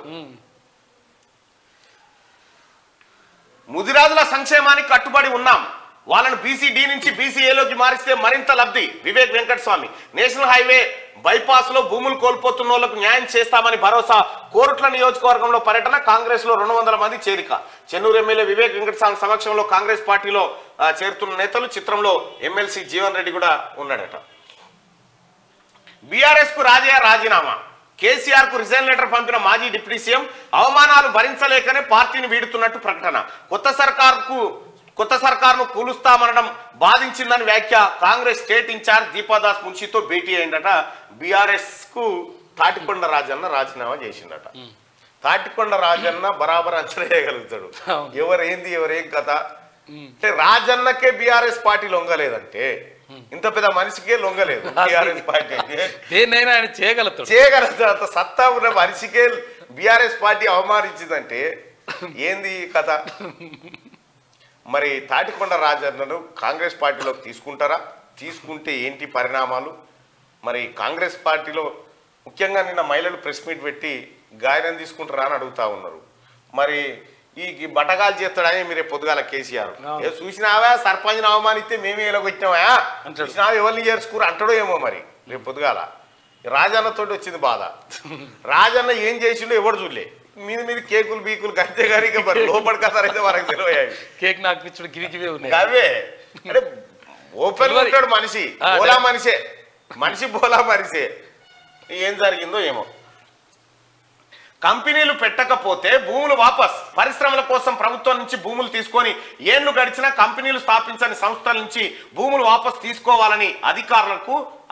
ముదిరాజుల సంక్షేమానికి కట్టుబడి ఉన్నాం వాళ్ళను బీసీ-డి నుంచి బీసీ-ఏలోకి మారిస్తే మరింత లబ్ధి Vivek Venkataswamy national highway bypass లో భూములు కోల్పోతున్న వాళ్ళకు న్యాయం చేస్తామని భరోసా కోరుట్ల నియోజకవర్గంలో పర్యటన కాంగ్రెస్ లో 200 మంది చేరిక చెన్నూరు ఎమ్మెల్యే వివేక్ వెంకటస్వామి సమక్షంలో కాంగ్రెస్ పార్టీలో చేరుతున్న నేతలు చిత్రంలో ఎమ్మెల్సీ జీవన్ రెడ్డి కూడా ఉన్నాడట బీఆర్ఎస్ కు రాజీనామా కేసీఆర్ కు రిజైన్ లెటర్ పంపిన మాజీ డిప్యూటీ సీఎం అవమానాలు భరించలేకనే పార్టీని వీడుతున్నట్టు ప్రకటన కొత్త సర్కార్ను కూలుస్తామనడం బాధించిందని వ్యాఖ్య కాంగ్రెస్ స్టేట్ ఇన్ఛార్జ్ దీపాదాస్ మున్షితో భేటీ అయిందట బీఆర్ఎస్ కు తాటికొండ రాజన్న రాజీనామా చేసిందట తాటికొండ రాజన్న బరాబర్ అంచనా వేయగలుగుతాడు ఎవరేం కథ అంటే రాజన్నకే బీఆర్ఎస్ పార్టీ లొంగలేదంటే ఇంత పెద్ద మనిషికే లొంగలేదు బీఆర్ఎస్ పార్టీ చేయగలుగుతాడు అంత సత్తా ఉన్న మనిషికే బీఆర్ఎస్ పార్టీ అవమానించిందంటే ఏంది కథ మరి తాటికొండ రాజన్నను కాంగ్రెస్ పార్టీలోకి తీసుకుంటారా తీసుకుంటే ఏంటి పరిణామాలు మరి కాంగ్రెస్ పార్టీలో ముఖ్యంగా నిన్న మహిళలు ప్రెస్ మీట్ పెట్టి గాయనం తీసుకుంటారా అని అడుగుతా ఉన్నారు మరి ఈ బటగాలు చేస్తాడని మీరే పొద్దుగాల కేసీఆర్ చూసినావా సర్పంచ్ని అవమానిస్తే మేమే ఎలాగొచ్చినావా చూసినావా ఎవరిని చేర్చుకురు అంటాడో ఏమో మరి రేపు పొద్దుగాల రాజన్నతోటి వచ్చింది బాధ రాజన్న ఏం చేసిండో ఎవడు చూడలే మీద కేకులు బీకులు గంతే గారి లోపడి కథరైతే వరకు తెలియదు కేక్ నాకు పిచ్చుడు గివి ఉన్నాయి అవే అంటే ఓపెన్ ఉంటాడు మనిషి బోలా మనిషి బోలా మనిషే ఏం జరిగిందో ఏమో కంపెనీలు పెట్టకపోతే భూములు వాపస్, పరిశ్రమల కోసం ప్రభుత్వం నుంచి భూములు తీసుకొని ఏళ్లు గడిచినా కంపెనీలు స్థాపించని సంస్థల నుంచి భూములు వాపస్ తీసుకోవాలని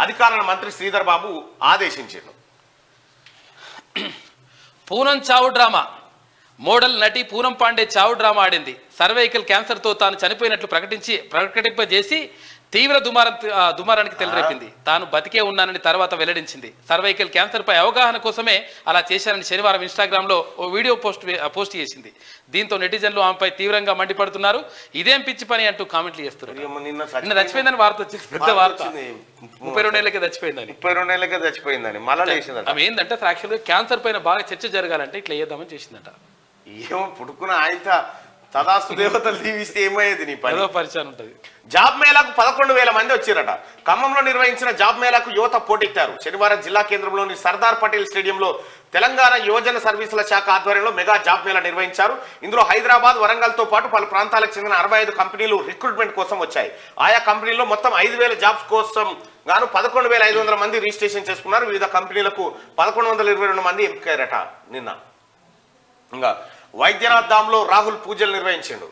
అధికారుల మంత్రి శ్రీధర్ బాబు ఆదేశించారు. పూనం చావు డ్రామా. మోడల్ నటి పూనం పాండే చావు డ్రామా ఆడింది. సర్వైకల్ క్యాన్సర్తో తాను చనిపోయినట్లు ప్రకటింపజేసి తీవ్ర దుమారానికి తెలరేపింది. తాను బతికే ఉన్నానని తర్వాత వెల్లడించింది. సర్వైకల్ క్యాన్సర్పై అవగాహన కోసమే అలా చేశానని శనివారం ఇన్స్టాగ్రామ్లో ఓ వీడియో పోస్ట్ చేసింది. దీంతో నెటిజన్లు ఆమెపై తీవ్రంగా మండిపడుతున్నారు. ఇదేం పిచ్చి పని అంటూ కామెంట్లు చేస్తున్నారు. నిన్న చచ్చిపోయిందని వార్త వచ్చింది, పెద్ద వార్త. 32 ఏళ్ళకే చచ్చిపోయిందని మళ్ళీ ఆమె ఏంటంటే యాక్చువల్గా క్యాన్సర్ పైన బాగా చర్చ జరగాలంటే ఇట్లా చేద్దామని చేసిందట. ఏమో పుడుకున్న ఆయన తదాస్తు దేవతలు దీవిస్తే ఏమయ్యేది నీ పని పరిచయం ఉంటుంది. జాబ్ మేళాకు 11,000 మంది వచ్చారట. ఖమ్మంలో నిర్వహించిన జాబ్ మేళాకు యువత పోటెత్తారు. శనివారం జిల్లా కేంద్రంలోని సర్దార్ పటేల్ స్టేడియంలో తెలంగాణ యువజన సర్వీసుల శాఖ ఆధ్వర్యంలో మెగా జాబ్ మేళా నిర్వహించారు. ఇందులో హైదరాబాద్, వరంగల్తో పాటు పలు ప్రాంతాలకు చెందిన 65 కంపెనీలు రిక్రూట్మెంట్ కోసం వచ్చాయి. ఆయా కంపెనీల్లో మొత్తం 5,000 జాబ్స్ కోసం గాను 11,500 మంది రిజిస్ట్రేషన్ చేసుకున్నారు. వివిధ కంపెనీలకు 1122 మంది ఎంపికయ్యారట. నిన్న ఇంకా వైద్యనాథ్ ధామ్లో రాహుల్ పూజలు నిర్వహించాడు.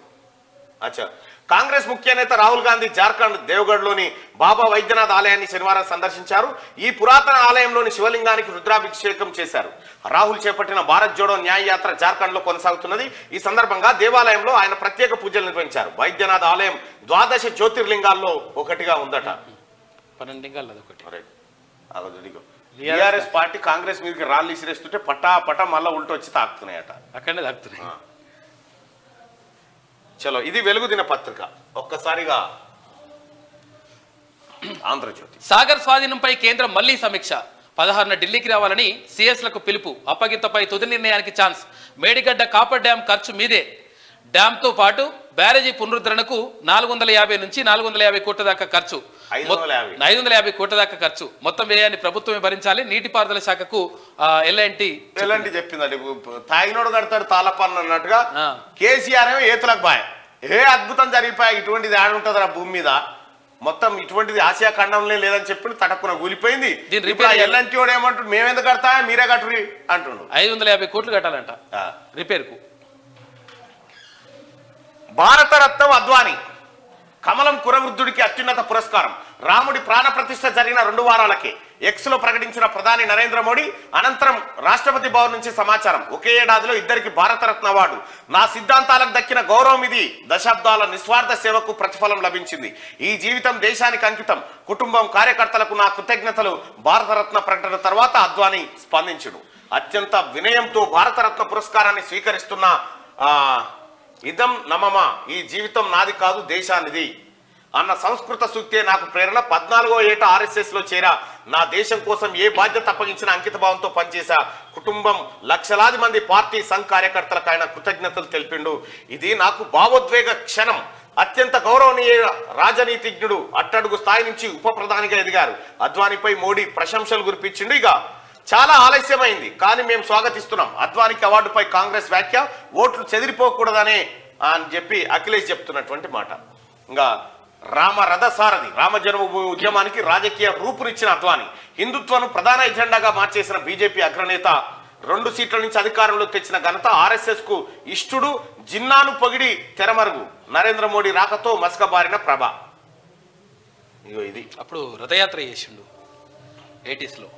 అచ్చా, కాంగ్రెస్ ముఖ్య నేత రాహుల్ గాంధీ జార్ఖండ్ దేవగఢ్లోని బాబా వైద్యనాథ్ ఆలయాన్ని శనివారం సందర్శించారు. ఈ పురాతన ఆలయంలోని శివలింగానికి రుద్రాభిషేకం చేశారు. రాహుల్ చేపట్టిన భారత్ జోడో న్యాయ యాత్ర జార్ఖండ్ లో కొనసాగుతున్నది. ఈ సందర్భంగా దేవాలయంలో ఆయన ప్రత్యేక పూజలు నిర్వహించారు. వైద్యనాథ్ ఆలయం 12 జ్యోతిర్లింగాల్లో ఒకటిగా ఉందట. 12 లింగాలు అదొకటి. టీఆర్ఎస్ పార్టీ కాంగ్రెస్ మీదకి రాళ్ళు ఇసిరేస్తుంటే పటా మళ్ళా ఉల్టో వచ్చి తాకుతున్నాయట. అక్కడనే తాకుతున్నాయి. చలో, ఇది వెలుగు దిన పత్రిక. ఒక్కసారిగా ఆంధ్రజ్యోతి. సాగర్ స్వాధీనంపై కేంద్రం మళ్లీ సమీక్ష. 16న ఢిల్లీకి రావాలని సిఎస్లకు పిలుపు. అప్పగింతపై తుది నిర్ణయానికి ఛాన్స్. మేడిగడ్డ కాపర్ డ్యాం ఖర్చు మీదే. డ్యాంతో పాటు బ్యారేజీ పునరుద్ధరణకు 450 నుంచి 450 కోట్ల దాకా ఖర్చు. 550 కోట్ల దాకా ఖర్చు. మొత్తం వ్యయాన్ని ప్రభుత్వమే భరించాలి. నీటిపారుదల శాఖకు ఎల్ఎన్టీ చెప్పిందండి. తాగినోడు కడతాడు తాళపన్ను అన్నట్టుగా కేసీఆర్ ఏమో ఏతులకు బాయ్. ఏ అద్భుతం జరిగిపోయా, ఇటువంటిది ఆడుంటుందా భూమి మీద, మొత్తం ఇటువంటిది ఆసియా ఖండంలో లేదని చెప్పి తటక్కున కూలిపోయింది. ఎల్ఎన్టీ వాడు ఏమంటాడు, మేమెందుకు కడతా, మీరే కట్టురి అంటుండు. 550 కోట్లు కట్టాలంట రిపేర్ కు. భారతరత్నం అద్వానీ. కమలం కురవృద్ధుడికి అత్యున్నత పురస్కారం. రాముడి ప్రాణ ప్రతిష్ఠ జరిగిన 2 వారాలకే ఎక్స్ లో ప్రకటించిన ప్రధాని నరేంద్ర మోడీ అనంతరం రాష్ట్రపతి భవన్ నుంచి సమాచారం. ఒకే ఏడాదిలో ఇద్దరికి భారతరత్న అవార్డు. నా సిద్ధాంతాలకు దక్కిన గౌరవం ఇది. దశాబ్దాల నిస్వార్థ సేవకు ప్రతిఫలం లభించింది. ఈ జీవితం దేశానికి అంకితం. కుటుంబం, కార్యకర్తలకు నా కృతజ్ఞతలు. భారతరత్న ప్రకటన తర్వాత అద్వానీ స్పందించుడు. అత్యంత వినయంతో భారతరత్న పురస్కారాన్ని స్వీకరిస్తున్న ఇదం నమమ, ఈ జీవితం నాది కాదు దేశానిది అన్న సంస్కృత సూక్తే నాకు ప్రేరణ. 14వ ఏట RSS లో చేరా. నా దేశం కోసం ఏ బాధ్యత అప్పగించిన అంకిత భావంతో పనిచేశా. కుటుంబం, లక్షలాది మంది పార్టీ సంఘ్ కార్యకర్తలకు ఆయన కృతజ్ఞతలు తెలిపిండు. ఇది నాకు భావోద్వేగ క్షణం. అత్యంత గౌరవనీయ రాజనీతిజ్ఞుడు. అట్టడుగు స్థాయి నుంచి ఉప ప్రధానిగా ఎదిగారు. అద్వానీపై మోడీ ప్రశంసలు కురిపించిండు. ఇక చాలా ఆలస్యమైంది కానీ మేము స్వాగతిస్తున్నాం. అద్వానీకి అవార్డుపై కాంగ్రెస్ వ్యాఖ్య. ఓట్లు చెదిరిపోకూడదనే అని చెప్పి అఖిలేష్ చెప్తున్నటువంటి మాట. ఇంకా రామరథసారథి. రామ జన్మభూమి ఉద్యమానికి రాజకీయ రూపునిచ్చిన అద్వానీ. హిందుత్వను ప్రధాన ఎజెండాగా మార్చేసిన బీజేపీ అగ్రనేత. 2 సీట్ల నుంచి అధికారంలోకి తెచ్చిన ఘనత. RSS కు ఇష్టుడు. జిన్నాను పొగిడి తెరమరుగు. నరేంద్ర మోడీ రాకతో మసకబారిన ప్రభ. ఇగో ఇది అప్పుడు రథయాత్ర చేసిండు 80s లో.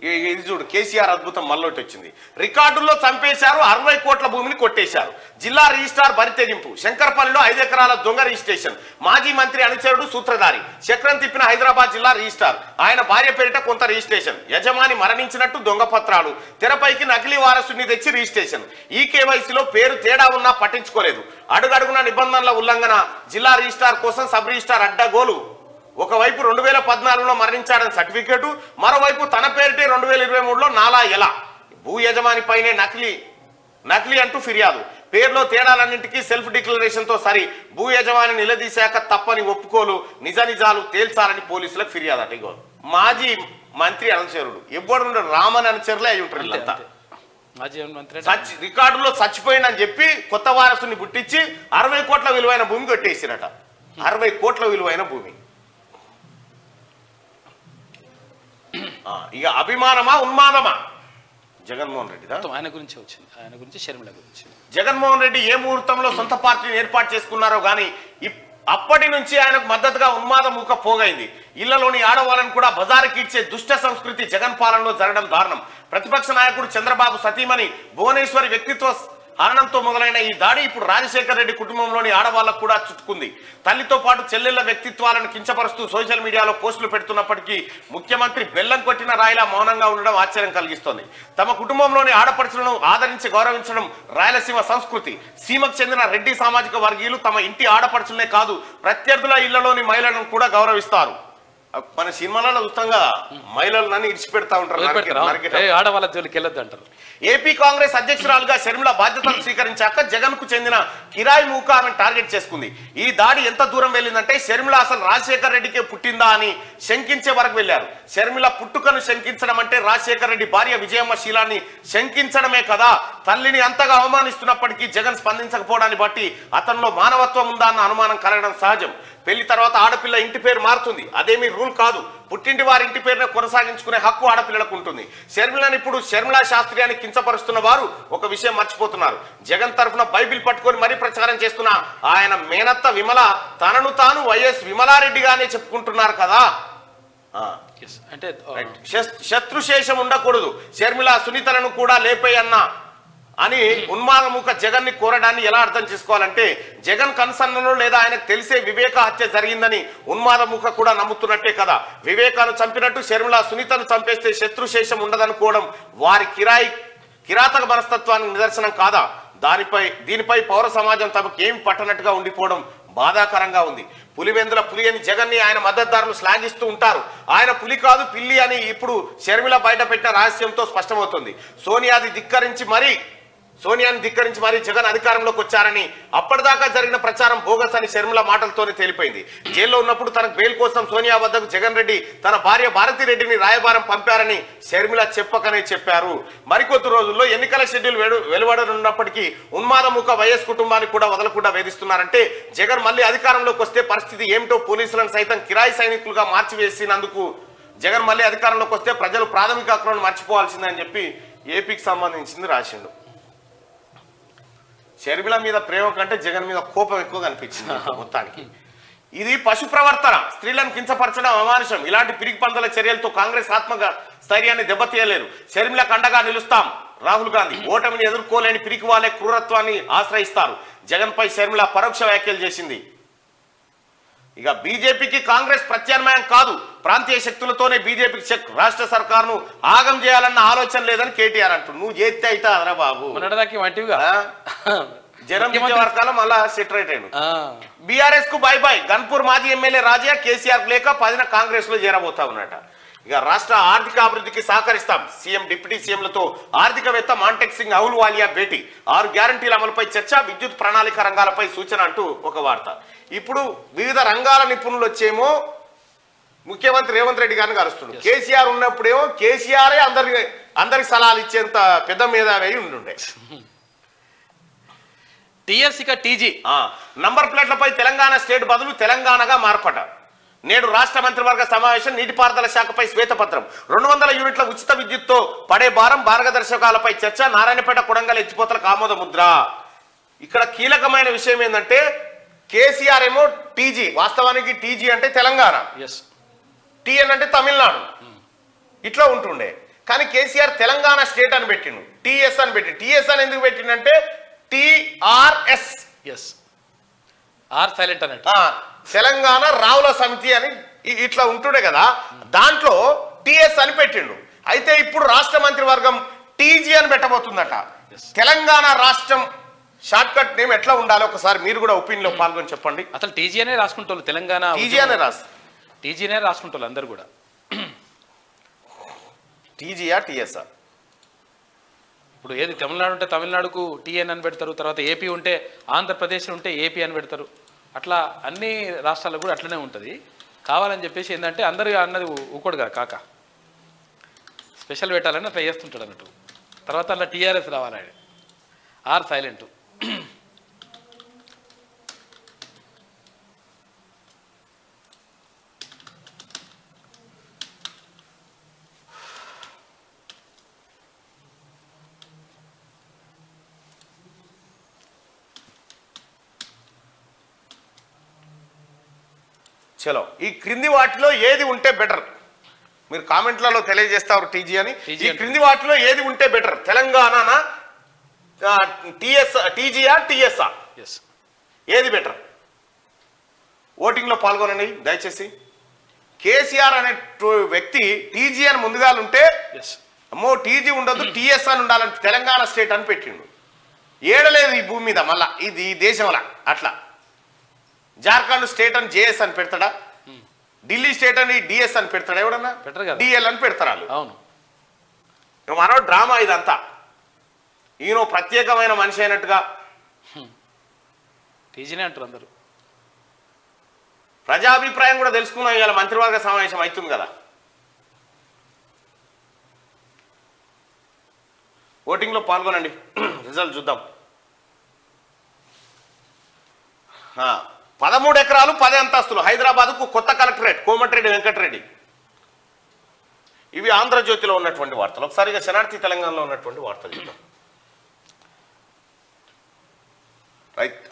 ఇది చూడు, కేసీఆర్ అద్భుతం మళ్ళొట్టి వచ్చింది. రికార్డుల్లో చంపేశారు. 60 కోట్ల భూమిని కొట్టేశారు. జిల్లా రిజిస్ట్రార్ బరితెగింపు. శంకర్పల్లిలో 5 ఎకరాల దొంగ రిజిస్ట్రేషన్. మాజీ మంత్రి అనుచరుడు సూత్రధారి. చక్రం తిప్పిన హైదరాబాద్ జిల్లా రిజిస్ట్రార్. ఆయన భార్య పేరిట కొంత రిజిస్ట్రేషన్. యజమాని మరణించినట్టు దొంగ పత్రాలు. తెరపైకి నకిలీ వారసుని తెచ్చి రిజిస్ట్రేషన్. ఈ కేవైసీలో పేరు తేడా ఉన్నా పట్టించుకోలేదు. అడుగడుగున నిబంధనల ఉల్లంఘన. జిల్లా రిజిస్ట్రార్ కోసం సబ్ రిజిస్ట్రార్ అడ్డగోలు. ఒకవైపు 2014లో మరణించాడని సర్టిఫికేటు, మరోవైపు తన పేరిటే 2023లో నాలా ఎలా. భూ యజమాని పైనే నకిలీ అంటూ ఫిర్యాదు. పేర్లో తేడాలన్నింటికీ సెల్ఫ్ డిక్లరేషన్ తో సరి. భూ యజమాని నిలదీశాక తప్పని ఒప్పుకోలు. నిజాలు తేల్చాలని పోలీసులకు ఫిర్యాదు. అట ఇగో మాజీ మంత్రి అనుచరుడు. ఎవ్వడు రామన్ అనుచరులే అయి ఉంటారు వీళ్ళంతా. రికార్డులో చచ్చిపోయిందని చెప్పి కొత్త వారసుని పుట్టించి 60 కోట్ల విలువైన భూమి కొట్టేసిరట. 60 కోట్ల విలువైన భూమి. ఇక అభిమానమా ఉన్మాదమా? జగన్మోహన్ రెడ్డి మొత్తం ఆయన గురించే వచ్చింది, ఆయన గురించి షర్మిల గురించి. జగన్మోహన్ రెడ్డి ఏ ముహూర్తంలో సొంత పార్టీని ఏర్పాటు చేసుకున్నారో కానీ అప్పటి నుంచి ఆయనకు మద్దతుగా ఉన్మాదమూక పోగైంది. ఇళ్లలోని ఆడవాళ్ళను కూడా బజారుకి ఇచ్చే దుష్ట సంస్కృతి జగన్ పాలనలో జరగడం దారుణం. ప్రతిపక్ష నాయకుడు చంద్రబాబు సతీమణి భువనేశ్వరి వ్యక్తిత్వ హరణంతో మొదలైన ఈ దాడి ఇప్పుడు రాజశేఖర్ రెడ్డి కుటుంబంలోని ఆడవాళ్లకు కూడా చుట్టుకుంది. తల్లితో పాటు చెల్లెళ్ల వ్యక్తిత్వాలను కించపరుస్తూ సోషల్ మీడియాలో పోస్టులు పెడుతున్నప్పటికీ ముఖ్యమంత్రి బెల్లం కొట్టిన రాయిలా మౌనంగా ఉండడం ఆశ్చర్యం కలిగిస్తోంది. తమ కుటుంబంలోని ఆడపడుచులను ఆదరించి గౌరవించడం రాయలసీమ సంస్కృతి. సీమకు చెందిన రెడ్డి సామాజిక వర్గీయులు తమ ఇంటి ఆడపడుచులనే కాదు ప్రత్యర్థుల ఇళ్లలోని మహిళలను కూడా గౌరవిస్తారు. మన సినిమాలలో ఉచితంగా మహిళలను ఇడిచిపెడతా ఉంటారు. ఆడవాళ్ళ జోలికి వెళ్ళొద్దు అంటారు. ఏపీ కాంగ్రెస్ అధ్యక్షురాలుగా షర్మిల బాధ్యతలు స్వీకరించాక జగన్ కు చెందిన కిరాయి మూక ఆమెను టార్గెట్ చేసుకుంది. ఈ దాడి ఎంత దూరం వెళ్ళిందంటే షర్మిల అసలు రాజశేఖర్ రెడ్డికే పుట్టిందా అని శంకించే వరకు వెళ్లారు. షర్మిల పుట్టుకను శంకించడం అంటే రాజశేఖర్ రెడ్డి భార్య విజయమ్మ శీలాన్ని శంకించడమే కదా. తల్లిని అంతగా అవమానిస్తున్నప్పటికీ జగన్ స్పందించకపోవడాన్ని బట్టి అతనిలో మానవత్వం ఉందా అన్న అనుమానం కలగడం సహజం. పెళ్లి తర్వాత ఆడపిల్ల ఇంటి పేరు మారుతుంది, అదేమీ రూల్ కాదు. పుట్టింటి వారి ఇంటి పేరును కొనసాగించుకునే హక్కు ఆడపిల్లలకు ఉంటుంది. షర్మిలను ఇప్పుడు షర్మిలా శాస్త్రి అని కించపరుస్తున్న వారు ఒక విషయం మర్చిపోతున్నారు. జగన్ తరఫున బైబిల్ పట్టుకొని మరీ ప్రచారం చేస్తున్న ఆయన మేనత్త విమల తనను తాను వైఎస్ విమలారెడ్డిగానే చెప్పుకుంటున్నారు కదా. అంటే శత్రుశేషం ఉండకూడదు, షర్మిల సునీతలను కూడా లేపేయన్న అని ఉన్మాదముఖ జగన్ ని కోరడాన్ని ఎలా అర్థం చేసుకోవాలంటే జగన్ కన్సర్న్లో లేదా ఆయనకు తెలిసే వివేక హత్య జరిగిందని ఉన్మాదముఖ కూడా నమ్ముతున్నట్టే కదా. వివేకాను చంపినట్టు షర్మిల సునీతను చంపేస్తే శత్రుశేషం ఉండదనుకోవడం వారి కిరాతక మనస్తత్వానికి నిదర్శనం కాదా? దీనిపై పౌర సమాజం తమకు ఏం పట్టనట్టుగా ఉండిపోవడం బాధాకరంగా ఉంది. పులివెందుల పులి అని జగన్ ని ఆయన మద్దతుదారులు శ్లాఘిస్తూ ఉంటారు. ఆయన పులి కాదు పిల్లి అని ఇప్పుడు షర్మిల బయట పెట్టిన రహస్యంతో స్పష్టమవుతుంది. సోనియాని ధిక్కరించి మరీ జగన్ అధికారంలోకి వచ్చారని అప్పటిదాకా జరిగిన ప్రచారం బోగస్ అని షర్మిల మాటలతోనే తేలిపోయింది. జైల్లో ఉన్నప్పుడు తనకు బెయిల్ కోసం సోనియా వద్దకు జగన్ రెడ్డి తన భార్య భారతిరెడ్డిని రాయబారం పంపారని షర్మిల చెప్పకనే చెప్పారు. మరికొద్ది రోజుల్లో ఎన్నికల షెడ్యూల్ వెలువడనున్నప్పటికీ ఉన్మాదముఖ వైఎస్ కుటుంబాన్ని కూడా వదలకుండా వేధిస్తున్నారంటే జగన్ మళ్ళీ అధికారంలోకి వస్తే పరిస్థితి ఏమిటో పోలీసులను సైతం కిరాయి సైనికులుగా మార్చివేసినందుకు జగన్ మళ్ళీ అధికారంలోకి వస్తే ప్రజలు ప్రాథమిక హక్కులను మర్చిపోవాల్సిందని చెప్పి ఏపీకి సంబంధించింది రాసిండు. షర్మిల మీద ప్రేమ కంటే జగన్ మీద కోపం ఎక్కువ కనిపించింది మొత్తానికి. ఇది పశు ప్రవర్తన, స్త్రీలను కించపరచడం అమానుషం. ఇలాంటి పిరికి పందల చర్యలతో కాంగ్రెస్ స్థైర్యాన్ని దెబ్బతీయలేరు. షర్మిలకు అండగా నిలుస్తాం రాహుల్ గాంధీ. ఓటమిని ఎదుర్కోలేని పిరికి వాళ్ళే క్రూరత్వాన్ని ఆశ్రయిస్తారు. జగన్ పై షర్మిల పరోక్ష వ్యాఖ్యలు చేసింది. ఇక బీజేపీకి కాంగ్రెస్ ప్రత్యామ్నాయం కాదు, ప్రాంతీయ శక్తులతోనే బీజేపీకి చెక్. రాష్ట్ర సర్కారును ఆగం చేయాలన్న ఆలోచన లేదని కేటీఆర్ అంటూ నువ్వు చేస్తే అయితే అదరా బాబు జనం వర్గాల మళ్ళా సెటరేట్ అయ్యాడు. బీఆర్ఎస్ కు బై బై. గన్పూర్ మాజీ ఎమ్మెల్యే రాజా కేసీఆర్ లేక 10న కాంగ్రెస్ లో చేరబోతా ఉన్నట. ఇక రాష్ట్ర ఆర్థిక అభివృద్ధికి సహకరిస్తాం. సీఎం డిప్యూటీ సీఎంలతో ఆర్థికవేత్త మాంటెక్ సింగ్ అహుల్వాలియా భేటీ. 6 గ్యారంటీల అమలుపై చర్చ, విద్యుత్ ప్రణాళిక రంగాలపై సూచన అంటూ ఒక వార్త. ఇప్పుడు వివిధ రంగాల నిపుణులు వచ్చేమో ముఖ్యమంత్రి రేవంత్ రెడ్డి గారిని కలుస్తున్నాడు. కేసీఆర్ ఉన్నప్పుడేమో కేసీఆరే అందరికి సలహాలు ఇచ్చేంత పెద్ద మేధావి ఉండుండే. నంబర్ ప్లేట్లపై తెలంగాణ స్టేట్ బదులు తెలంగాణగా మార్పట. నేడు రాష్ట్ర మంత్రివర్గ సమావేశం. నీటిపారుదల శాఖపై శ్వేతపత్రం. 200 యూనిట్ల ఉచిత విద్యుత్తో పడే భారం, మార్గదర్శకాలపై చర్చ. నారాయణపేట కొడంగల్ ఎత్తిపోతలకు ఆమోద ముద్ర. ఇక్కడ కీలకమైన విషయం ఏంటంటే కేసీఆర్ ఏమో టీజీ, వాస్తవానికి టీజీ అంటే తెలంగాణ, టీఎన్ అంటే తమిళనాడు, ఇట్లా ఉంటుండే. కానీ కేసీఆర్ తెలంగాణ స్టేట్ అని పెట్టిండు, టీఎస్ అని పెట్టి. టీఎస్ అని ఎందుకు పెట్టిండంటే టిఆర్ఎస్, తెలంగాణ రావుల సమితి అని ఇట్లా ఉంటుండే కదా, దాంట్లో టిఎస్ అని పెట్టిండు. అయితే ఇప్పుడు రాష్ట్ర మంత్రివర్గం టీజీ అని పెట్టబోతుందట. తెలంగాణ రాష్ట్రం షార్ట్ కట్ నేమ్ ఎట్లా ఉండాలి ఒకసారి మీరు కూడా ఒపీనియన్ లో పాల్గొని చెప్పండి. అసలు టీజీ అనే రాసుకుంటారు, తెలంగాణ టీజీనే రాసుకుంటారు అందరు కూడా. టీజీయా టీఎస్ఆ? ఇప్పుడు ఏది తమిళనాడు ఉంటే తమిళనాడుకు టీఎన్ అని పెడతారు, తర్వాత ఏపీ ఉంటే ఆంధ్రప్రదేశ్ ఉంటే ఏపీ అని పెడతారు. అట్లా అన్ని రాష్ట్రాలకు కూడా అట్లనే ఉంటుంది. కావాలని చెప్పేసి ఏంటంటే అందరు అన్నది ఊకోడు కదా కాక, స్పెషల్ పెట్టాలని అట్లా చేస్తుంటాడు అన్నట్టు. తర్వాత అట్లా టీఆర్ఎస్ రావాలి, ఆర్ సైలెంట్. చలో ఈ క్రింది వాటిలో ఏది ఉంటే బెటర్? మీరు కామెంట్లలో తెలియజేస్తారు టీజీ అని. ఈ క్రింది వాటిలో ఏది ఉంటే బెటర్? తెలంగాణ టీజీఆ టీఎస్ఆ ఏది బెటర్? ఓటింగ్లో పాల్గొనండి దయచేసి. కేసీఆర్ అనే వ్యక్తి టీజీ అని ముందుగా ఉంటే అమ్మో టీజీ ఉండదు టీఎస్ అని ఉండాలని తెలంగాణ స్టేట్ అని పెట్టిండు. ఏడలేదు ఈ భూమి మీద మళ్ళా ఇది ఈ దేశంలో. అట్లా జార్ఖండ్ స్టేట్ అని జేఎస్ అని పెడతాడా? ఢిల్లీ స్టేట్ అని డిఎస్ అని పెడతాడా? ఎవడన్నా డిఎల్ అని పెడతారు వాళ్ళు. అవును, మనో డ్రామా ఇదంతా. ఈయన ప్రత్యేకమైన మనిషి అయినట్టుగా టీజీనే అంటారు అందరూ. ప్రజాభిప్రాయం కూడా తెలుసుకున్నాం. ఇవాళ మంత్రివర్గ సమావేశం అవుతుంది కదా. ఓటింగ్లో పాల్గొనండి, రిజల్ట్ చూద్దాం. 13 ఎకరాలు 10 అంతస్తులు హైదరాబాద్కు కొత్త కలెక్టరేట్ కోమటిరెడ్డి వెంకటరెడ్డి. ఇవి ఆంధ్రజ్యోతిలో ఉన్నటువంటి వార్తలు. ఒకసారిగా శనార్థి తెలంగాణలో ఉన్నటువంటి వార్తలు చూద్దాం.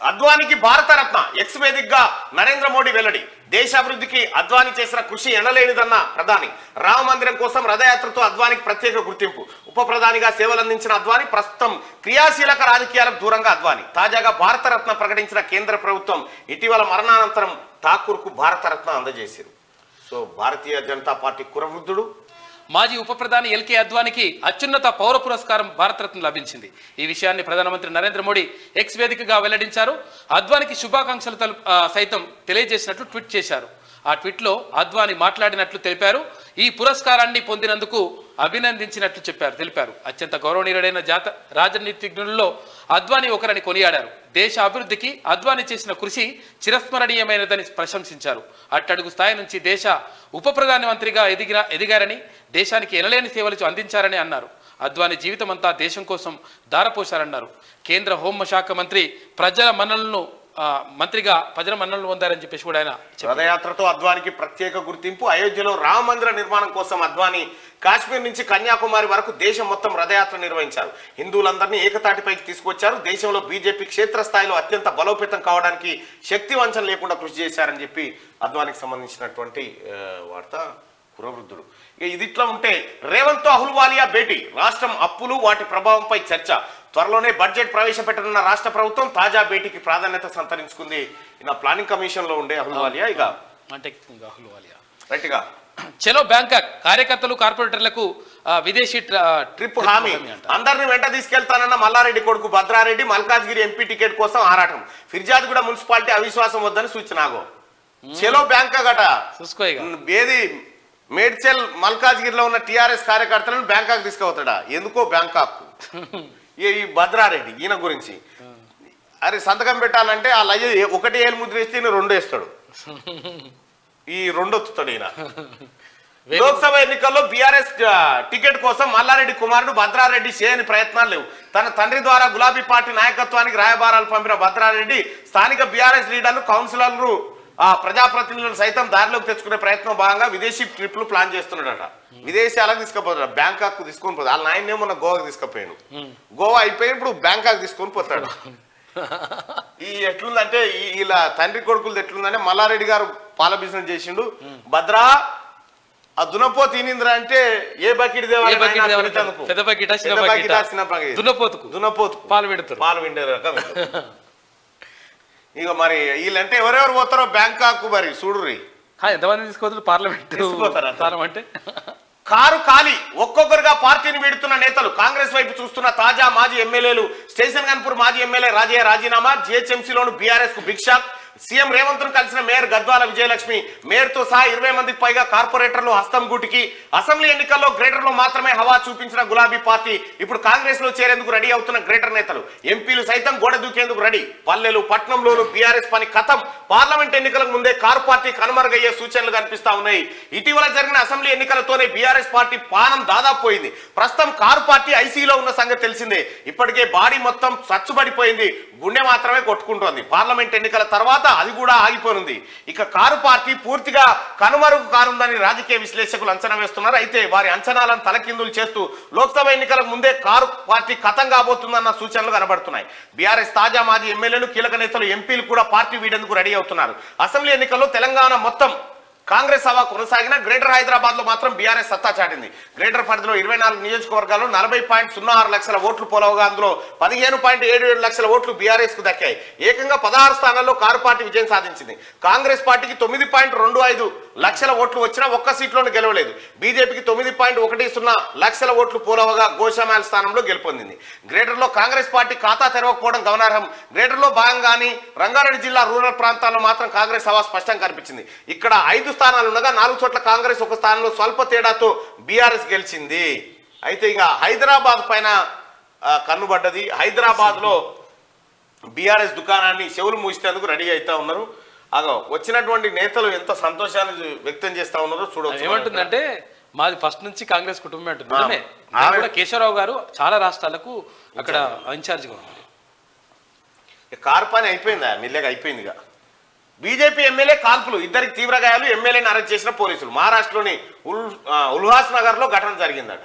అద్వానికి భారతరత్న ఎక్స్ వేదికగా నరేంద్ర మోడీ వెల్లడి. దేశాభివృద్ధికి అద్వానీ చేసిన కృషి ఎనలేనిదన్న ప్రధాని. రామ మందిరం కోసం రథయాత్రతో అద్వానికి ప్రత్యేక గుర్తింపు. ఉప ప్రధానిగా సేవలందించిన అద్వానీ ప్రస్తుతం క్రియాశీలక రాజకీయాలకు దూరంగా అద్వానీ. తాజాగా భారతరత్న ప్రకటించిన కేంద్ర ప్రభుత్వం ఇటీవల మరణానంతరం ఠాకూర్కు భారతరత్న అందజేశారు. సో భారతీయ జనతా పార్టీ కురవృద్ధుడు మాజీ ఉప ప్రధాని ఎల్కే అద్వానికి అత్యున్నత పౌర పురస్కారం భారతరత్న లభించింది. ఈ విషయాన్ని ప్రధానమంత్రి నరేంద్ర మోడీ ఎక్స్ వేదికగా వెల్లడించారు. అద్వానికి శుభాకాంక్షలు సైతం తెలియజేసినట్లు ట్వీట్ చేశారు. ఆ ట్వీట్లో అద్వానీ మాట్లాడినట్లు తెలిపారు. ఈ పురస్కారాన్ని పొందినందుకు అభినందించినట్లు తెలిపారు. అత్యంత గౌరవనీయుడైన రాజనీతిజ్ఞుల్లో అద్వానీ ఒకరని కొనియాడారు. దేశ అభివృద్ధికి అద్వానీ చేసిన కృషి చిరస్మరణీయమైనదని ప్రశంసించారు. అట్టడుగు స్థాయి నుంచి దేశ ఉప ప్రధానమంత్రిగా ఎదిగారని, దేశానికి ఎనలేని సేవలు అందించారని అన్నారు. అద్వానీ జీవితం అంతా దేశం కోసం ధారపోశారన్నారు. కేంద్ర హోంశాఖ మంత్రి మంత్రిగా ప్రజల మన్ననలు పొందారని చెప్పేసి కూడా ఆయన రథయాత్రతో అద్వానికి ప్రత్యేక గుర్తింపు. అయోధ్యలో రామ మందిర నిర్మాణం కోసం అద్వానీ కాశ్మీర్ నుంచి కన్యాకుమారి వరకు దేశం మొత్తం రథయాత్ర నిర్వహించారు. హిందువులందరినీ ఏకతాటిపైకి తీసుకొచ్చారు. దేశంలో బీజేపీ క్షేత్రస్థాయిలో అత్యంత బలోపేతం కావడానికి శక్తి వంచన లేకుండా కృషి చేశారని చెప్పి అద్వానికి సంబంధించినటువంటి వార్త. కురవృద్ధుడు ఇది ఇట్లా ఉంటే రేవంత్ తో అహుల్వాలియా భేటీ. రాష్ట్రం అప్పులు వాటి ప్రభావంపై చర్చ. త్వరలోనే బడ్జెట్ ప్రవేశపెట్టనున్న రాష్ట్ర ప్రభుత్వం తాజా భేటీకి ప్రాధాన్యత సంతరించుకుంది. ఈయన ప్లానింగ్ కమిషన్ లో ఉండే అహుల్వాలియా ఇక రైట్ గా చలో బ్యాంకాక్ కార్యకర్తలు కార్పొరేటర్లకు విదేశీ ట్రిప్ హామీ. అందరిని వెంట తీసుకెళ్తానన్న మల్లారెడ్డి కొడుకు భద్రారెడ్డి మల్కాజ్గిరి ఎంపీ టికెట్ కోసం ఆరాటం. ఫిర్జాద్గూడ మున్సిపాలిటీ అవిశ్వాసం వద్దని సూచన. చలో బ్యాంకాక్ అట ఏది మేడ్చల్ మల్కాజ్గిరిలో ఉన్న టీఆర్ఎస్ కార్యకర్తలను బ్యాంకాక్ తీసుకుపోతాడా? ఎందుకో బ్యాంకాక్. ఈ భద్రారెడ్డి ఈయన గురించి అరే సంతకం పెట్టాలంటే ఆ లయ్య 1 ఏళ్ళు ముద్ర వేస్తే ఈయన 2 వేస్తాడు. ఈ 2 వస్తాడు ఈయన. లోక్సభ ఎన్నికల్లో బీఆర్ఎస్ టికెట్ కోసం మల్లారెడ్డి కుమారుడు భద్రారెడ్డి చేయని ప్రయత్నాలు లేవు. తన తండ్రి ద్వారా గులాబీ పార్టీ నాయకత్వానికి రాయబారాలు పంపిన భద్రారెడ్డి స్థానిక బీఆర్ఎస్ లీడర్లు కౌన్సిలర్లు ప్రజాప్రతినిధులను సైతం దారిలోకి తెచ్చుకునే ప్రయత్నం భాగంగా విదేశీ ట్రిప్లు ప్లాన్ చేస్తున్నాడట. విదేశాలకు తీసుకుపోతాడు. బ్యాంకాక్ తీసుకొని పోతాడు. వాళ్ళ నాయనే మొన్న గోవాకి తీసుకుపోయాడు. గోవా అయిపోయి ఇప్పుడు బ్యాంకాక్ తీసుకొని పోతాడు. ఈ ఎట్లుందంటే ఇలా తండ్రి కొడుకులు ఎట్లుందంటే మల్లారెడ్డి గారు పాల బిజినెస్ చేసిండు. భద్రా ఆ దునపో తినింద్రా అంటే ఏ బకెట్ దునపోతు పాలు వింటారు రకం. ఇక మరి వీళ్ళంటే ఎవరెవరు పోతారో బ్యాంకాక్ మరి చూడుర్రి. ఎంతమంది తీసుకుపోతారు పార్లమెంట్. కారు ఖాళీ ఒక్కొక్కరుగా పార్టీని వీడుతున్న నేతలు. కాంగ్రెస్ వైపు చూస్తున్న తాజా మాజీ ఎమ్మెల్యేలు. స్టేషన్ గన్పూర్ మాజీ ఎమ్మెల్యే రాజయ్య రాజీనామా. జిహెచ్ఎంసీలోను బీఆర్ఎస్ కు బిగ్ షాక్. సీఎం రేవంత్ ను కలిసిన మేయర్ గద్వాల విజయలక్ష్మి. మేయర్ తో సహా 20 మందికి పైగా కార్పొరేటర్లు హస్తం గూటికి. అసెంబ్లీ ఎన్నికల్లో గ్రేటర్ లో మాత్రమే హవా చూపించిన గులాబీ పార్టీ ఇప్పుడు కాంగ్రెస్ లో చేరేందుకు రెడీ అవుతున్న గ్రేటర్ నేతలు. ఎంపీలు సైతం గోడ దూకేందుకు రెడీ. పల్లెలు పట్నంలోను బీఆర్ఎస్ పని ఖతం. పార్లమెంట్ ఎన్నికలకు ముందే కారు పార్టీ కనుమరుగయ్యే సూచనలు కనిపిస్తా ఉన్నాయి. ఇటీవల జరిగిన అసెంబ్లీ ఎన్నికలతోనే బీఆర్ఎస్ పార్టీ పానం దాదాపు పోయింది. ప్రస్తుతం కారు పార్టీ ఐసీలో ఉన్న సంగతి తెలిసిందే. ఇప్పటికే బాడీ మొత్తం సచ్చుబడిపోయింది. గుండె మాత్రమే కొట్టుకుంటోంది. పార్లమెంట్ ఎన్నికల తర్వాత తర్వాత అది కూడా ఆగిపోనుంది. ఇక కారు పార్టీ పూర్తిగా కనుమరుగు కానుందని రాజకీయ విశ్లేషకులు అంచనా వేస్తున్నారు. అయితే వారి అంచనాలను తలకిందులు చేస్తూ లోక్సభ ఎన్నికలకు ముందే కారు పార్టీ ఖతం కాబోతుందన్న సూచనలు కనబడుతున్నాయి. బీఆర్ఎస్ తాజా మాజీ ఎమ్మెల్యేలు, కీలక నేతలు, ఎంపీలు కూడా పార్టీ వీడేందుకు రెడీ అవుతున్నారు. అసెంబ్లీ ఎన్నికల్లో తెలంగాణ మొత్తం కాంగ్రెస్ హవా కొనసాగిన గ్రేటర్ హైదరాబాద్ లో మాత్రం బీఆర్ఎస్ సత్తా చాటింది. గ్రేటర్ పరిధిలో 24 నియోజకవర్గాల్లో 40.06 లక్షల ఓట్లు పోలవగా అందులో 15.77 లక్షల ఓట్లు బీఆర్ఎస్ కు దక్కాయి. ఏకంగా 16 స్థానాల్లో కారు పార్టీ విజయం సాధించింది. కాంగ్రెస్ పార్టీకి 9.25 లక్షల ఓట్లు వచ్చినా ఒక్క సీట్లోనూ గెలవలేదు. బీజేపీకి 9.10 లక్షల ఓట్లు పోలవగా గోషామాల్ స్థానంలో గెలుపొందింది. గ్రేటర్ లో కాంగ్రెస్ పార్టీ ఖాతా తెరవకపోవడం గమనార్హం. గ్రేటర్ లో భాగంగాని రంగారెడ్డి జిల్లా రూరల్ ప్రాంతాల్లో మాత్రం కాంగ్రెస్ హవా స్పష్టంగా కనిపించింది. ఇక్కడ 5 స్థానాలు ఉండగా 4 చోట్ల కాంగ్రెస్, ఒక స్థానంలో స్వల్ప తేడాతో బీఆర్ఎస్ గెలిచింది. అయితే ఇక హైదరాబాద్ పైన కన్నుబడ్డది. హైదరాబాద్ లో బీఆర్ఎస్ దుకాణాన్ని చెవులు మూసేందుకు రెడీ అవుతా ఉన్నారు. అగో వచ్చినటువంటి నేతలు ఎంత సంతోషాన్ని వ్యక్తం చేస్తా ఉన్నారో చూడవచ్చు. ఏమంటుందంటే మాది ఫస్ట్ నుంచి కాంగ్రెస్ కుటుంబం అంటుంది. కేశవరావు గారు చాలా రాష్ట్రాలకు అక్కడ ఇన్ఛార్జిగా ఉన్నారు. కారు పని అయిపోయిందా? మెల్లగా అయిపోయిందిగా. బీజేపీ ఎమ్మెల్యే కాల్పులు, ఇద్దరికి తీవ్ర గాయాలు, ఎమ్మెల్యేని అరెస్ట్ చేసిన పోలీసులు. మహారాష్ట్రలోని ఉల్హాస్ నగర్ లో ఘటన జరిగిందట.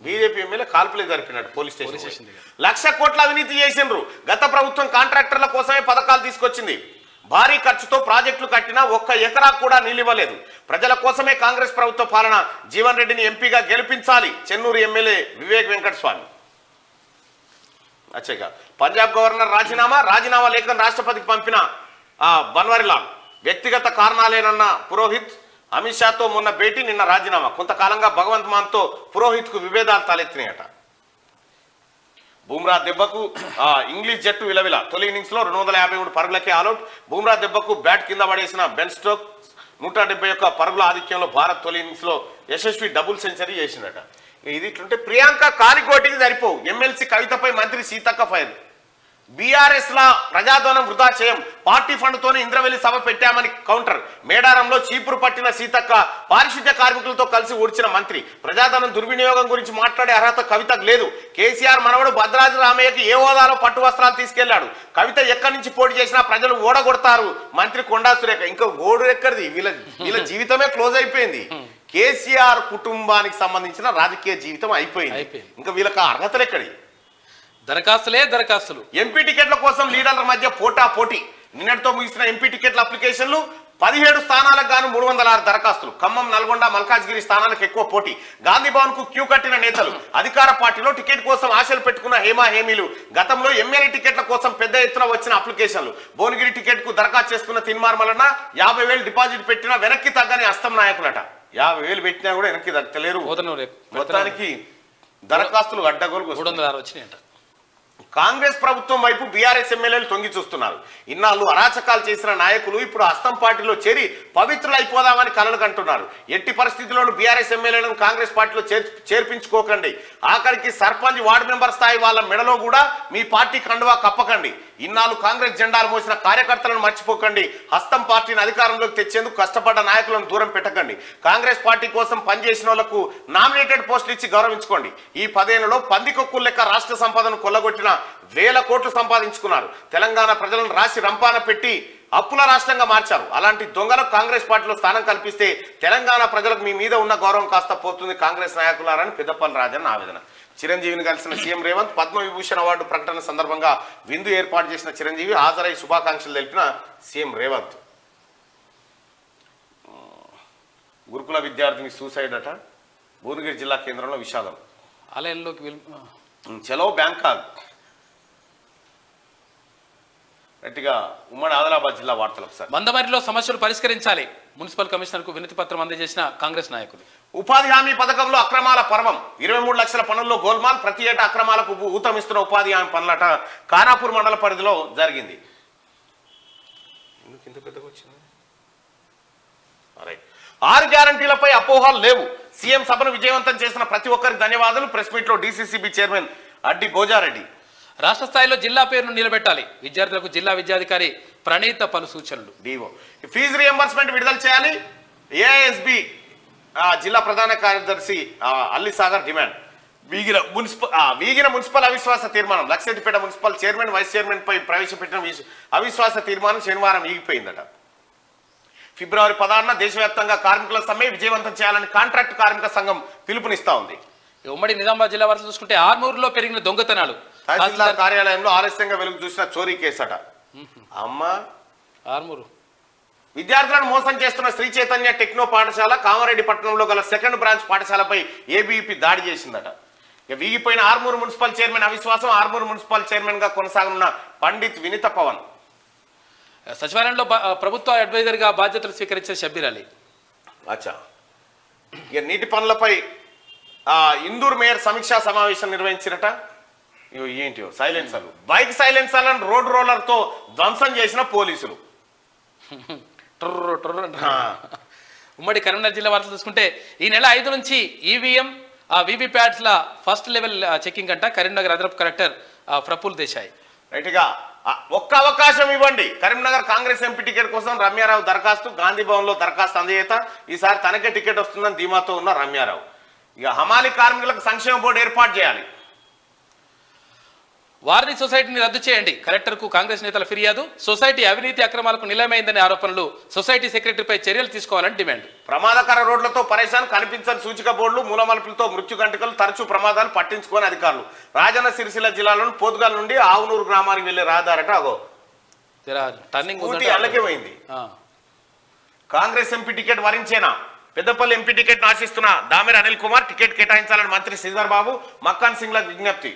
బీజేపీ ఎమ్మెల్యే కాల్పులే జరిపినట్టు పోలీస్ స్టేషన్. 1,00,00,000 కోట్ల అవినీతి చేసిండ్రు. గత ప్రభుత్వం కాంట్రాక్టర్ల కోసమే పథకాలు తీసుకొచ్చింది. భారీ ఖర్చుతో ప్రాజెక్టులు కట్టినా 1 ఎకరా కూడా నీళ్లివ్వలేదు. ప్రజల కోసమే కాంగ్రెస్ ప్రభుత్వ పాలన. జీవన్ రెడ్డిని ఎంపీగా గెలిపించాలి. చెన్నూరు ఎమ్మెల్యే వివేక్ వెంకటస్వామి. అచ్చేగా పంజాబ్ గవర్నర్ రాజీనామా లేఖను రాష్ట్రపతికి పంపిన బన్వారీలాల్. వ్యక్తిగత కారణాలేనన్న పురోహిత్. అమిత్ షాతో మొన్న భేటీ, నిన్న రాజీనామా. కొంతకాలంగా భగవంత్ మాన్తో పురోహిత్ కు విభేదాలు తలెత్తినాయట. బుమ్రా దెబ్బకు ఇంగ్లీష్ జట్టు విలవిల. తొలి ఇన్నింగ్స్ లో 253 పరుగులకే ఆల్అౌట్. బుమ్రా దెబ్బకు బ్యాట్ కింద పడేసిన బెన్ స్టోక్స్ 171 పరుగుల ఆధిక్యంలో భారత్ తొలి ఇన్నింగ్స్ లో యశస్వి డబుల్ సెంచరీ చేసినట. ఇది ఇట్లుంటే ప్రియాంక కాలికోటికి సరిపోవు. ఎమ్మెల్సీ కవితపై మంత్రి సీతక్క ఫైర్. బీఆర్ఎస్ లా ప్రజాధనం వృధా చేయం, పార్టీ ఫండ్ తోనే ఇంద్రవెల్లి సభ పెట్టామని కౌంటర్. మేడారంలో చీపురు పట్టిన సీతక్క, పారిశుద్ధ్య కార్మికులతో కలిసి ఊడ్చిన మంత్రి. ప్రజాధనం దుర్వినియోగం గురించి మాట్లాడే అర్హత కవితకు లేదు. కేసీఆర్ మనవడు భద్రాద్రి రామయ్యకి ఏ హోదాలో పట్టు వస్త్రాలు తీసుకెళ్లాడు. కవిత ఎక్కడి నుంచి పోటీ చేసినా ప్రజలు ఓడగొడతారు. మంత్రి కొండా సురేఖ. ఇంకా ఓడు ఎక్కడిది? వీళ్ళ జీవితమే క్లోజ్ అయిపోయింది. కేసీఆర్ కుటుంబానికి సంబంధించిన రాజకీయ జీవితం అయిపోయింది. ఇంకా వీళ్ళకి అర్హతలు ఎక్కడి? దరఖాస్తులు. ఎంపీ టికెట్ల కోసం లీడర్ల మధ్య పోటీ. నిన్నటితో ముగిసిన ఎంపీ టికెట్ల అప్లికేషన్లు 17 స్థానాలకు గాను 306 దరఖాస్తులు. ఖమ్మం, నల్గొండ, మల్కాజ్గిరి స్థానాలకు ఎక్కువ పోటీ. గాంధీ భవన్ కు క్యూ కట్టిన నేతలు. అధికార పార్టీలో టికెట్ కోసం ఆశలు పెట్టుకున్న హేమీలు. గతంలో ఎమ్మెల్యే టికెట్ల కోసం పెద్ద ఎత్తున వచ్చిన అప్లికేషన్లు. భువనగిరి టికెట్ కు దరఖాస్తు చేసుకున్న తిన్మార్మలన్న 50,000 డిపాజిట్ పెట్టినా వెనక్కి తగ్గని అస్తం నాయకులట. 50,000 పెట్టినా కూడా వెనక్కి తగ్గలేరు. మొత్తానికి దరఖాస్తులు అడ్డగోలు 306 వచ్చినాయంట. కాంగ్రెస్ ప్రభుత్వం వైపు బీఆర్ఎస్ ఎమ్మెల్యేలు తొంగి చూస్తున్నారు. ఇన్నాళ్ళు అరాచకాలు చేసిన నాయకులు ఇప్పుడు హస్తం పార్టీలో చేరి పవిత్రులైపోదామని కలలు కంటున్నారు. ఎట్టి పరిస్థితుల్లోనూ బీఆర్ఎస్ ఎమ్మెల్యేలను కాంగ్రెస్ పార్టీలో చేర్పించుకోకండి. ఆఖరికి సర్పంచ్, వార్డు మెంబర్ స్థాయి వాళ్ళ మెడలో కూడా మీ పార్టీ కండువా కప్పకండి. ఇన్నాళ్ళు కాంగ్రెస్ జెండాలు మోసిన కార్యకర్తలను మర్చిపోకండి. హస్తం పార్టీని అధికారంలోకి తెచ్చేందుకు కష్టపడ్డ నాయకులను దూరం పెట్టకండి. కాంగ్రెస్ పార్టీ కోసం పనిచేసిన వాళ్లకు నామినేటెడ్ పోస్టులు ఇచ్చి గౌరవించుకోండి. ఈ 10 ఏళ్లలో పందికొక్కులు లెక్క రాష్ట్ర సంపదను కొల్లగొట్టిన 1,000 కోట్లు సంపాదించుకున్నారు. తెలంగాణ ప్రజలను రాసి రంపాన పెట్టి అప్పుల రాష్ట్రంగా మార్చారు. అలాంటి దొంగలకు కాంగ్రెస్ పార్టీలో స్థానం కల్పిస్తే తెలంగాణ ప్రజలకు మీ మీద ఉన్న గౌరవం కాస్త పోతుంది కాంగ్రెస్ నాయకులారని పెద్దపల్లి రాజన్ ఆవేదన. చిరంజీవిని కలిసిన సీఎం రేవంత్. పద్మవిభూషణ్ అవార్డు ప్రకటన సందర్భంగా విందు ఏర్పాటు చేసిన చిరంజీవి హాజరై శుభాకాంక్షలు తెలిపిన సీఎం రేవంత్. గురుకుల విద్యార్థిని సూసైడ్ అట. భువనగిరి జిల్లా కేంద్రంలో విషాదం. ఆలయంలోకి చలో బ్యాంకాక్. గట్టిగా ఉమ్మడి ఆదిలాబాద్ జిల్లా వార్తలు ఒకసారి. మందమరిలో సమస్యలు పరిష్కరించాలి. మున్సిపల్ కమిషనర్ కు వినతి పత్రం అందజేసిన కాంగ్రెస్ నాయకులు. ఉపాధి హామీ పథకంలో అక్రమాల పర్వం. 23 లక్షల పనుల్లో గోల్మాల్. ప్రతి ఏటా అక్రమాలకు ఊతమిస్తున్న ఉపాధి హామీ పనులట ఖానాపూర్ మండల పరిధిలో జరిగింది. ఎందుకు ఇంత పెద్దగా వచ్చింది? 6 గ్యారంటీలపై అపోహలు లేవు. సీఎం సభను విజయవంతం చేసిన ప్రతి ఒక్కరికి ధన్యవాదాలు. ప్రెస్ మీట్ లో డీసీసీబీ చైర్మన్ అడ్డి భోజారెడ్డి. రాష్ట్ర స్థాయిలో జిల్లా పేరును నిలబెట్టాలి. విద్యార్థులకు జిల్లా విద్యాధికారి ప్రణీత పలు సూచనలు. డిఓ ఫీజు రియంబర్స్మెంట్ విడుదల చేయాలి. ఏఐఎస్బి జిల్లా ప్రధాన కార్యదర్శి అల్లి సాగర్ డిమాండ్. వీగిన మున్సిపల్ అవిశ్వాస తీర్మానం Luxettipet municipal chairman vice chairman పై ప్రవేశపెట్టిన అవిశ్వాస తీర్మానం శనివారం ఈగిపోయిందట. ఫిబ్రవరి 16న దేశవ్యాప్తంగా కార్మికుల సమ్మె విజయవంతం చేయాలని కాంట్రాక్ట్ కార్మిక సంఘం పిలుపునిస్తా ఉంది. ఉమ్మడి నిజామాబాద్ జిల్లా వార్తలు చూసుకుంటే ఆర్మూరులో పెరిగిన దొంగతనాలు, తహసీల్దార్ కార్యాలయంలో ఆలస్యంగా వెలుగు చూసిన చోరీ కేసట. అమ్మా ఆర్మూరు విద్యార్థులను మోసం చేస్తున్న శ్రీ చైతన్య టెక్నో పాఠశాల కామారెడ్డి పట్టణంలో గల సెకండ్ బ్రాంచ్ పాఠశాలపై ఏబీవీపీ దాడి చేసిందట. ఇక వీగిపోయిన ఆర్మూరు మున్సిపల్ చైర్మన్ అవిశ్వాసం, ఆర్మూరు మున్సిపల్ చైర్మన్ గా కొనసాగనున్న పండిత్ వినిత పవన్. సచివాలయంలో ప్రభుత్వ అడ్వైజర్ గా బాధ్యతలు స్వీకరించిన షబ్బీర్ అలీ. అచ్చా ఇక నీటి పనులపై ఇందూరు మేయర్ సమీక్షా సమావేశం నిర్వహించినట. ఏంటి సైలెన్సర్లు, బైక్ సైలెన్సర్లను రోడ్ రోలర్ తో ధ్వంసం చేసిన పోలీసులు. ఉమ్మడి కరీంనగర్ జిల్లా వార్తలు చూసుకుంటే ఈ నెల 5 నుంచి ఈవీఎం వీవీప్యాట్స్ ల ఫస్ట్ లెవెల్ చెకింగ్ అంట. కరీంనగర్ అదనపు కలెక్టర్ ప్రఫుల్ దేశాయ్. రైట్గా ఒక్క అవకాశం ఇవ్వండి. కరీంనగర్ కాంగ్రెస్ ఎంపీ టికెట్ కోసం రమ్యారావు దరఖాస్తు, గాంధీ భవన్ లో దరఖాస్తు అందజేత. ఈసారి తనకే టికెట్ వస్తుందని ధీమాతో ఉన్న రమ్యారావు. ఇక హమాలి కార్మికులకు సంక్షేమ బోర్డు ఏర్పాటు చేయాలి. వారిని సొసైటీని రద్దు చేయండి, కలెక్టర్కు కాంగ్రెస్ నేతల ఫిర్యాదు. సొసైటీ అవినీతి అక్రమాలకు నిలయమైందనే ఆరోపణలు, సొసైటీ సెక్రటరీపై చర్యలు తీసుకోవాలని డిమాండ్. ప్రమాదకర రోడ్లతో పరేషాన్, కనిపించని సూచిక బోర్డులు, మూలమలుపులతో మృత్యు గంటకలు, తరచూ ప్రమాదాలు పట్టించుకోని అధికారులు. రాజన్న సిరిసిల్ల జిల్లాలోని పోతుగాల నుండి ఆవునూరు గ్రామానికి వెళ్లే రహదారట అగో టర్నింగ్ అల్లకే పోయింది. కాంగ్రెస్ ఎంపీ టికెట్ వరించేనా? పెద్దపల్లి ఎంపీ టికెట్ ఆశిస్తున్న దామెర అనిల్ కుమార్ టికెట్ కేటాయించాలని మంత్రి శ్రీధర్ బాబు, మక్కాన్ సింగ్ ల విజ్ఞప్తి.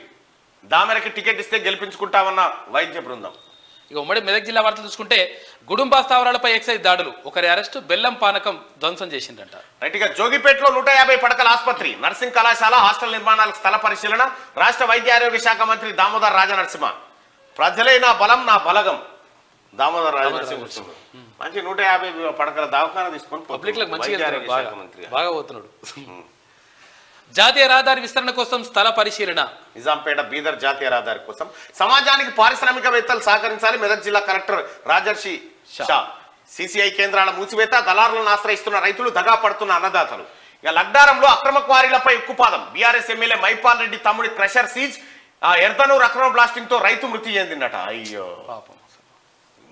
దామెరకి టికెట్ ఇస్తే గెలిపించుకుంటామన్న వైద్య బృందం. ఇక ఉమ్మడి మెదక్ జిల్లా వార్తలు చూసుకుంటే గుడుంబా స్థావరాలపై ఎక్సైజ్ దాడులు, ఒకరి అరెస్టు, బెల్లం పానకం ధ్వంసం చేసిందంట. రైట్ గా జోగిపేటలో 150 పడకల ఆసుపత్రి, నర్సింగ్ కళాశాల, హాస్టల్ నిర్మాణాలకు స్థల పరిశీలన. రాష్ట్ర వైద్య ఆరోగ్య శాఖ మంత్రి దామోదర్ రాజనరసింహ. ప్రజలే నా బలం నా బలగం. దామోదర్ రాజనరసింహ మంచి 150 పడకల దవాఖాన తీసుకొని పబ్లిక్ బాగా పోతున్నాడు. జాతీయ రహదారి విస్తరణ కోసం స్థల పరిశీలన. నిజాంపేట బీదర్ జాతీయ రహదారి కోసం సమాజానికి పారిశ్రామికవేత్తలు సహకరించాలి. మెదక్ జిల్లా కలెక్టర్ రాజర్షి షా. సిసిఐ కేంద్రాల మూసివేత, దళారులను ఆశ్రయిస్తున్న రైతులు, దగా పడుతున్న అన్నదాతలు. ఇక లగ్డారంలో అక్రమ క్వారీలపై ఉక్కుపాదం. బీఆర్ఎస్ ఎమ్మెల్యే మైపాల్ రెడ్డి తమ్ముడి క్రషర్ సీజ్. ఎర్దనూరు అక్రమ బ్లాస్టింగ్ తో రైతు మృతి చెందిందట. అయ్యో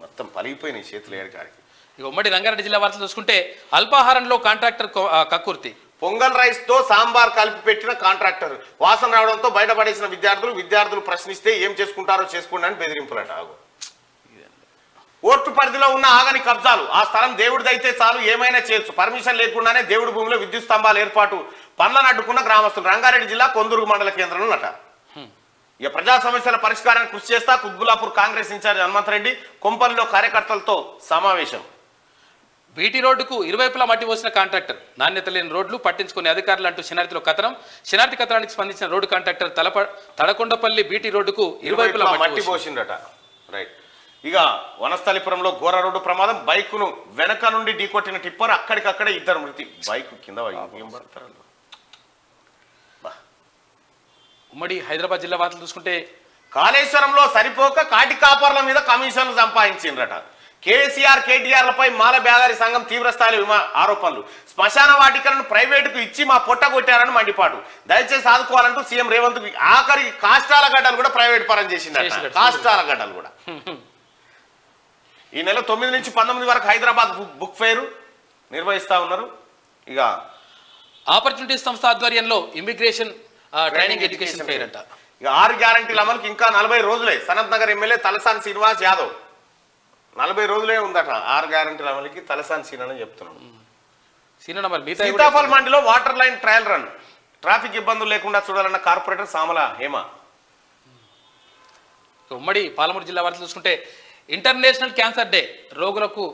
మొత్తం పలిగిపోయినాయి చేతులు ఏడకాడికి. ఇక ఉమ్మడి రంగారెడ్డి జిల్లా వార్తలు చూసుకుంటే అల్పాహారంలో కాంట్రాక్టర్ కక్కుర్తి. పొంగల్ రైస్ తో సాంబార్ కలిపి పెట్టిన కాంట్రాక్టర్. వాసన రావడంతో బయటపడేసిన విద్యార్థులు ప్రశ్నిస్తే ఏం చేసుకుంటారో చేసుకోండి అని బెదిరింపులట. కోర్టు పరిధిలో ఉన్న ఆగని కబ్జాలు. ఆ స్థలం దేవుడిదైతే చాలు, ఏమైనా చేయొచ్చు. పర్మిషన్ లేకుండానే దేవుడి భూమిలో విద్యుత్ స్తంభాల ఏర్పాటు. పనులను అడ్డుకున్న గ్రామస్తులు. రంగారెడ్డి జిల్లా కొందూరు మండల కేంద్రంలో నట. ఇక ప్రజా సమస్యల పరిష్కారానికి కృషి చేస్తా కుత్బులాపూర్ కాంగ్రెస్ ఇన్ఛార్జ్ హనుమంతరెడ్డి. కొంపల్లిలో కార్యకర్తలతో సమావేశం. బీటీ రోడ్డుకు ఇరువైపులా మట్టి పోసిన కాంట్రాక్టర్. నాణ్యత లేని రోడ్లు పట్టించుకునే అధికారులు అంటూ శనార్థిలో కథనం. శనార్థి కథనానికి స్పందించిన రోడ్డు కాంట్రాక్టర్ తడకొండపల్లి బీటీ రోడ్డుకు ఇరువైపులా మట్టి పోసిందట. రైట్. ఇక వనస్థలిపురంలో ఘోర రోడ్డు ప్రమాదం. బైకును వెనక నుండి ఢీకొట్టిన టిప్పర్, అక్కడికక్కడే 2 మృతి. బైక్ కింద ఉమ్మడి హైదరాబాద్ జిల్లా వార్తలు చూసుకుంటే కాళేశ్వరంలో సరిపోక కాటి కాపర్ల మీద కమిషన్లు సంపాదించిండ్రట. కేసీఆర్ కేటీఆర్లపై మాల బ్యాగారి సంఘం తీవ్రస్థాయిలో ఆరోపణలు. శ్మశాన వాటికలను ప్రైవేటుకు ఇచ్చి మా పొట్ట కొట్టారని మండిపాటు. దయచేసి ఆదుకోవాలంటూ సీఎం రేవంత్ ఆఖరి కాష్టాల గడ్డలు కూడా ప్రైవేట్ పరం చేసిందట. కాష్టాల గడ్డలు కూడా. ఈ నెల 9 నుంచి 19 వరకు హైదరాబాద్ బుక్ ఫెయిర్ నిర్వహిస్తా ఉన్నారు. ఇక ఆపర్చునిటీ సంస్థ ఆధ్వర్యంలో ఇమిగ్రేషన్ ట్రైనింగ్ ఎడ్యుకేషన్ ఫెయిర్ అంట. ఇక 6 గ్యారంటీల అమలుకి ఇంకా 40 రోజులే. సనత్ నగర్ ఎమ్మెల్యే తలసాని శ్రీనివాస్ యాదవ్. 40 రోజులే ఉందట 6 గ్యారంటీల అమలుకి. తలసాని సీన్ అని చెప్తున్నాడు. సీతాఫల్ మండిలో water line trial run. Traffic ఇబ్బందులు లేకుండా చూడాలన్న కార్పొరేటర్ సామల హేమ. ఉమ్మడి పాలమూరు జిల్లా వార్తలు చూసుకుంటే ఇంటర్నేషనల్ క్యాన్సర్ డే. రోగులకు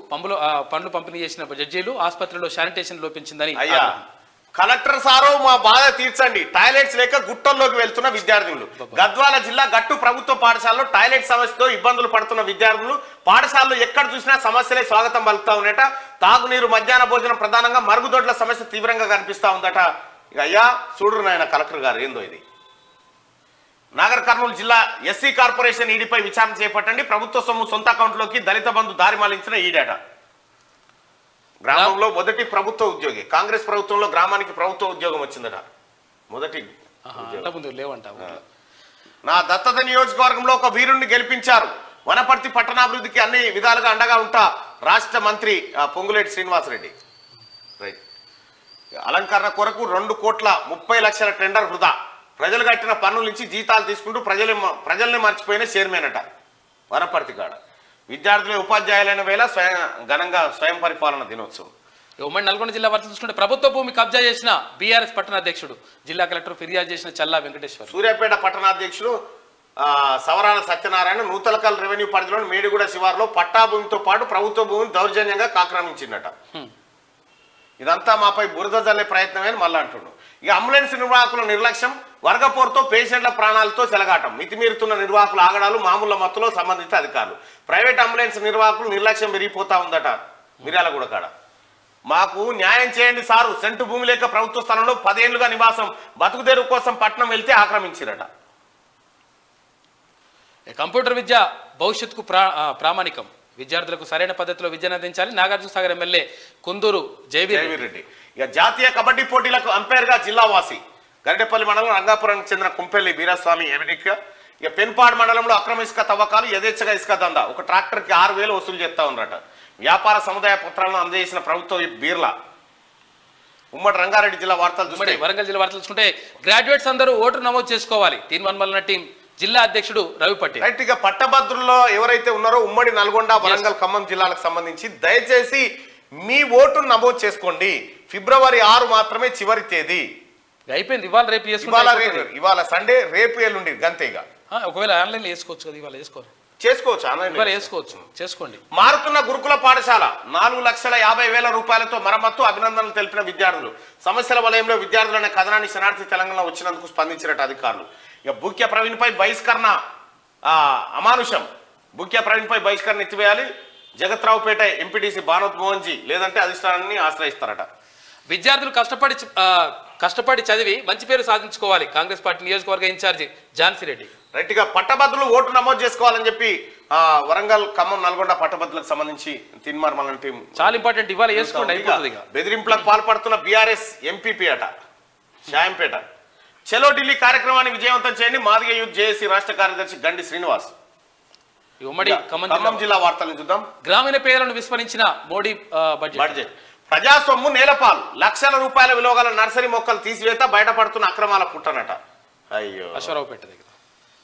పండ్లు పంపిణీ చేసిన జడ్జీలు. ఆసుపత్రిలో శానిటేషన్ లోపించిందని. అయ్యా కలెక్టర్ సారో మా బాధ తీర్చండి. టాయిలెట్స్ లేక గుట్టల్లోకి వెళ్తున్న విద్యార్థులు. గద్వాల జిల్లా గట్టు ప్రభుత్వ పాఠశాలలో టాయిలెట్ సమస్యతో ఇబ్బందులు పడుతున్న విద్యార్థులు. పాఠశాలలో ఎక్కడ చూసినా సమస్యలే స్వాగతం పలుకుతా ఉన్నట. తాగునీరు, మధ్యాహ్న భోజనం ప్రధానంగా మరుగుదొడ్ల సమస్య తీవ్రంగా కనిపిస్తా ఉందట. ఇక అయ్యా చూడు నాయన కలెక్టర్ గారు ఏందో ఇది. నాగర్ కర్నూలు జిల్లా ఎస్సీ కార్పొరేషన్ ఈడీపై విచారణ చేపట్టండి. ప్రభుత్వ సొమ్ము సొంత అకౌంట్లోకి దళిత బంధు దారి మళ్లించిన ఈడేట. గ్రామంలో మొదటి ప్రభుత్వ ఉద్యోగి. కాంగ్రెస్ ప్రభుత్వంలో గ్రామానికి ప్రభుత్వ ఉద్యోగం వచ్చిందట. మొదటి ముందు లేవంట. నా దత్తత నియోజకవర్గంలో ఒక వీరుణ్ణి గెలిపించారు. వనపర్తి పట్టణాభివృద్ధికి అన్ని విధాలుగా అండగా ఉంటా రాష్ట్ర మంత్రి పొంగులేటి శ్రీనివాసరెడ్డి. రైట్. అలంకరణ కొరకు 2,30,00,000 టెండర్ వృధా. ప్రజలు కట్టిన పన్నుల నుంచి జీతాలు తీసుకుంటూ ప్రజల్ని మర్చిపోయిన చైర్మన్ అట వనపర్తి కాడ. విద్యార్థులు ఉపాధ్యాయులైన వేళ ఘనంగా స్వయం పరిపాలన దినోత్సవం. ఉమ్మడి నల్గొండ జిల్లా వార్తలు చూసుకుంటే ప్రభుత్వ భూమి కబ్జా చేసిన బీఆర్ఎస్ పట్టణాధ్యక్షుడు జిల్లా కలెక్టర్ ఫిర్యాదు చేసిన చల్లా వెంకటేశ్వర్. సూర్యాపేట పట్టణాధ్యక్షుడు సవరాల సత్యనారాయణ నూతలకల్ రెవెన్యూ పరిధిలోని మేడిగూడ శివారులో పట్టా భూమితో పాటు ప్రభుత్వ భూమిని దౌర్జన్యంగా ఆక్రమించిందట. ఇదంతా మాపై బురద జల్లే ప్రయత్నమే అని మళ్ళీ అంటుండు. ఇక అంబులెన్స్ నిర్వాహకుల నిర్లక్ష్యం, వర్గపోరుతో పేషెంట్ల ప్రాణాలతో చెలగాటం, మితిమీరుతున్న నిర్వాహకుల ఆగడాలు, మామూలు మత్తులో సంబంధిత అధికారులు. ప్రైవేట్ అంబులెన్స్ నిర్వాహకులు నిర్లక్ష్యం పెరిగిపోతా ఉందట మిర్యాలగూడ కాడ. మాకు న్యాయం చేయండి సారు, సెంటు భూమి లేక ప్రభుత్వ స్థలంలో 10 ఏళ్లుగా నివాసం, బతుకుదెరువు కోసం పట్నం వెళ్తే ఆక్రమించిరట. కంప్యూటర్ విద్య భవిష్యత్తుకు ప్రామాణికం, విద్యార్థులకు సరైన పద్ధతిలో విద్యను అందించాలి. నాగార్జున సాగర్ ఎమ్మెల్యే కుందూరు జయవీర్ రెడ్డి. ఇక జాతీయ కబడ్డీ పోటీలకు అంపైర్గా జిల్లావాసి గరిడేపల్లి మండలం రంగాపురానికి చెందిన కుంపెల్లి వీరస్వామి ఎమినిక్. ఇక పెన్పాడ్ మండలంలో అక్రమ ఇసుక తవ్వకాలు, యథేచ్ఛగా ఇసుక దందా, ఒక ట్రాక్టర్కి 6,000 వసూలు చేస్తా ఉన్నారట. వ్యాపార సముదాయ పత్రాలను అందజేసిన ప్రభుత్వ బీర్లా. ఉమ్మడి రంగారెడ్డి జిల్లా వార్తలు చూస్తే వరంగల్ జిల్లా వార్తలు చూసుకుంటే గ్రాడ్యుయేట్స్ అందరూ ఓటు నమోదు చేసుకోవాలి. తీన్వన్మలన టీం జిల్లా అధ్యక్షుడు రవి పటేల్. రైట్. ఇక పట్టభద్రుల్లో ఎవరైతే ఉన్నారో ఉమ్మడి నల్గొండ, వరంగల్, ఖమ్మం జిల్లాలకు సంబంధించి దయచేసి మీ ఓటును నమోదు చేసుకోండి. ఫిబ్రవరి 6 మాత్రమే చివరి తేదీ. అయిపోయింది. ఇవాళ రేపు ఇవాళ సండే, రేపు ఎల్లుండి గంతేగా. ఒకవేళ ఆన్లైన్ వేసుకోవచ్చు కదా, ఇవాళ చేసుకోవచ్చు, ఆన్లైన్ వేసుకోవచ్చు, చేసుకోండి. మారుతున్న గురుకుల పాఠశాల 4,50,000 రూపాయలతో మరమ్మత్తు, అభినందనలు తెలిపిన విద్యార్థులు. సమస్యల వలయంలో విద్యార్థులనే కథనాన్ని శనార్థి తెలంగాణ వచ్చినందుకు స్పందించినట్టు అధికారులు. ఇక బుక్య ప్రవీణ్ పై బహిష్కరణ అమానుషం. బుక్య ప్రవీణ్ పై బహిష్కరణ ఎత్తివేయాలి. జగత్రావుపేట ఎంపీటీసీ భానోత్ మోహన్ జీ లేదంటే అధిష్టానాన్ని ఆశ్రయిస్తారట. విద్యార్థులు కష్టపడి చదివి మంచి పేరు సాధించుకోవాలి. కాంగ్రెస్ పార్టీ నియోజకవర్గ ఇన్ఛార్జి ఝాన్సీ రెడ్డి. రైట్. గా పట్టభద్రులు ఓటు నమోదు చేసుకోవాలని చెప్పి వరంగల్, ఖమ్మం, నల్గొండ పట్టభద్రులకు సంబంధించి తిన్మార్మల టీం చాలా ఇంపార్టెంట్. ఇవాళ వేసుకోండి. బెదిరింపులకు పాల్పడుతున్న బీఆర్ఎస్ ఎంపీపీ అట షాయంపేట. చలో ఢిల్లీ కార్యక్రమాన్ని విజయవంతం చేయండి. మాదిగ యూత్ జేఏసీ రాష్ట్ర కార్యదర్శి గండి శ్రీనివాస్. ఉమ్మడి ఖమ్మం జిల్లా వార్తలను చూద్దాం. గ్రామీణ పేదలను విస్మరించిన మోడీ బడ్జెట్. ప్రజాస్వామ్ము నేలపాలు, లక్షల రూపాయల విలువ గల నర్సరీ మొక్కలు తీసివేత, బయటపడుతున్న అక్రమాల పుట్టనట. అయ్యో. అశ్వరావుపేట దగ్గర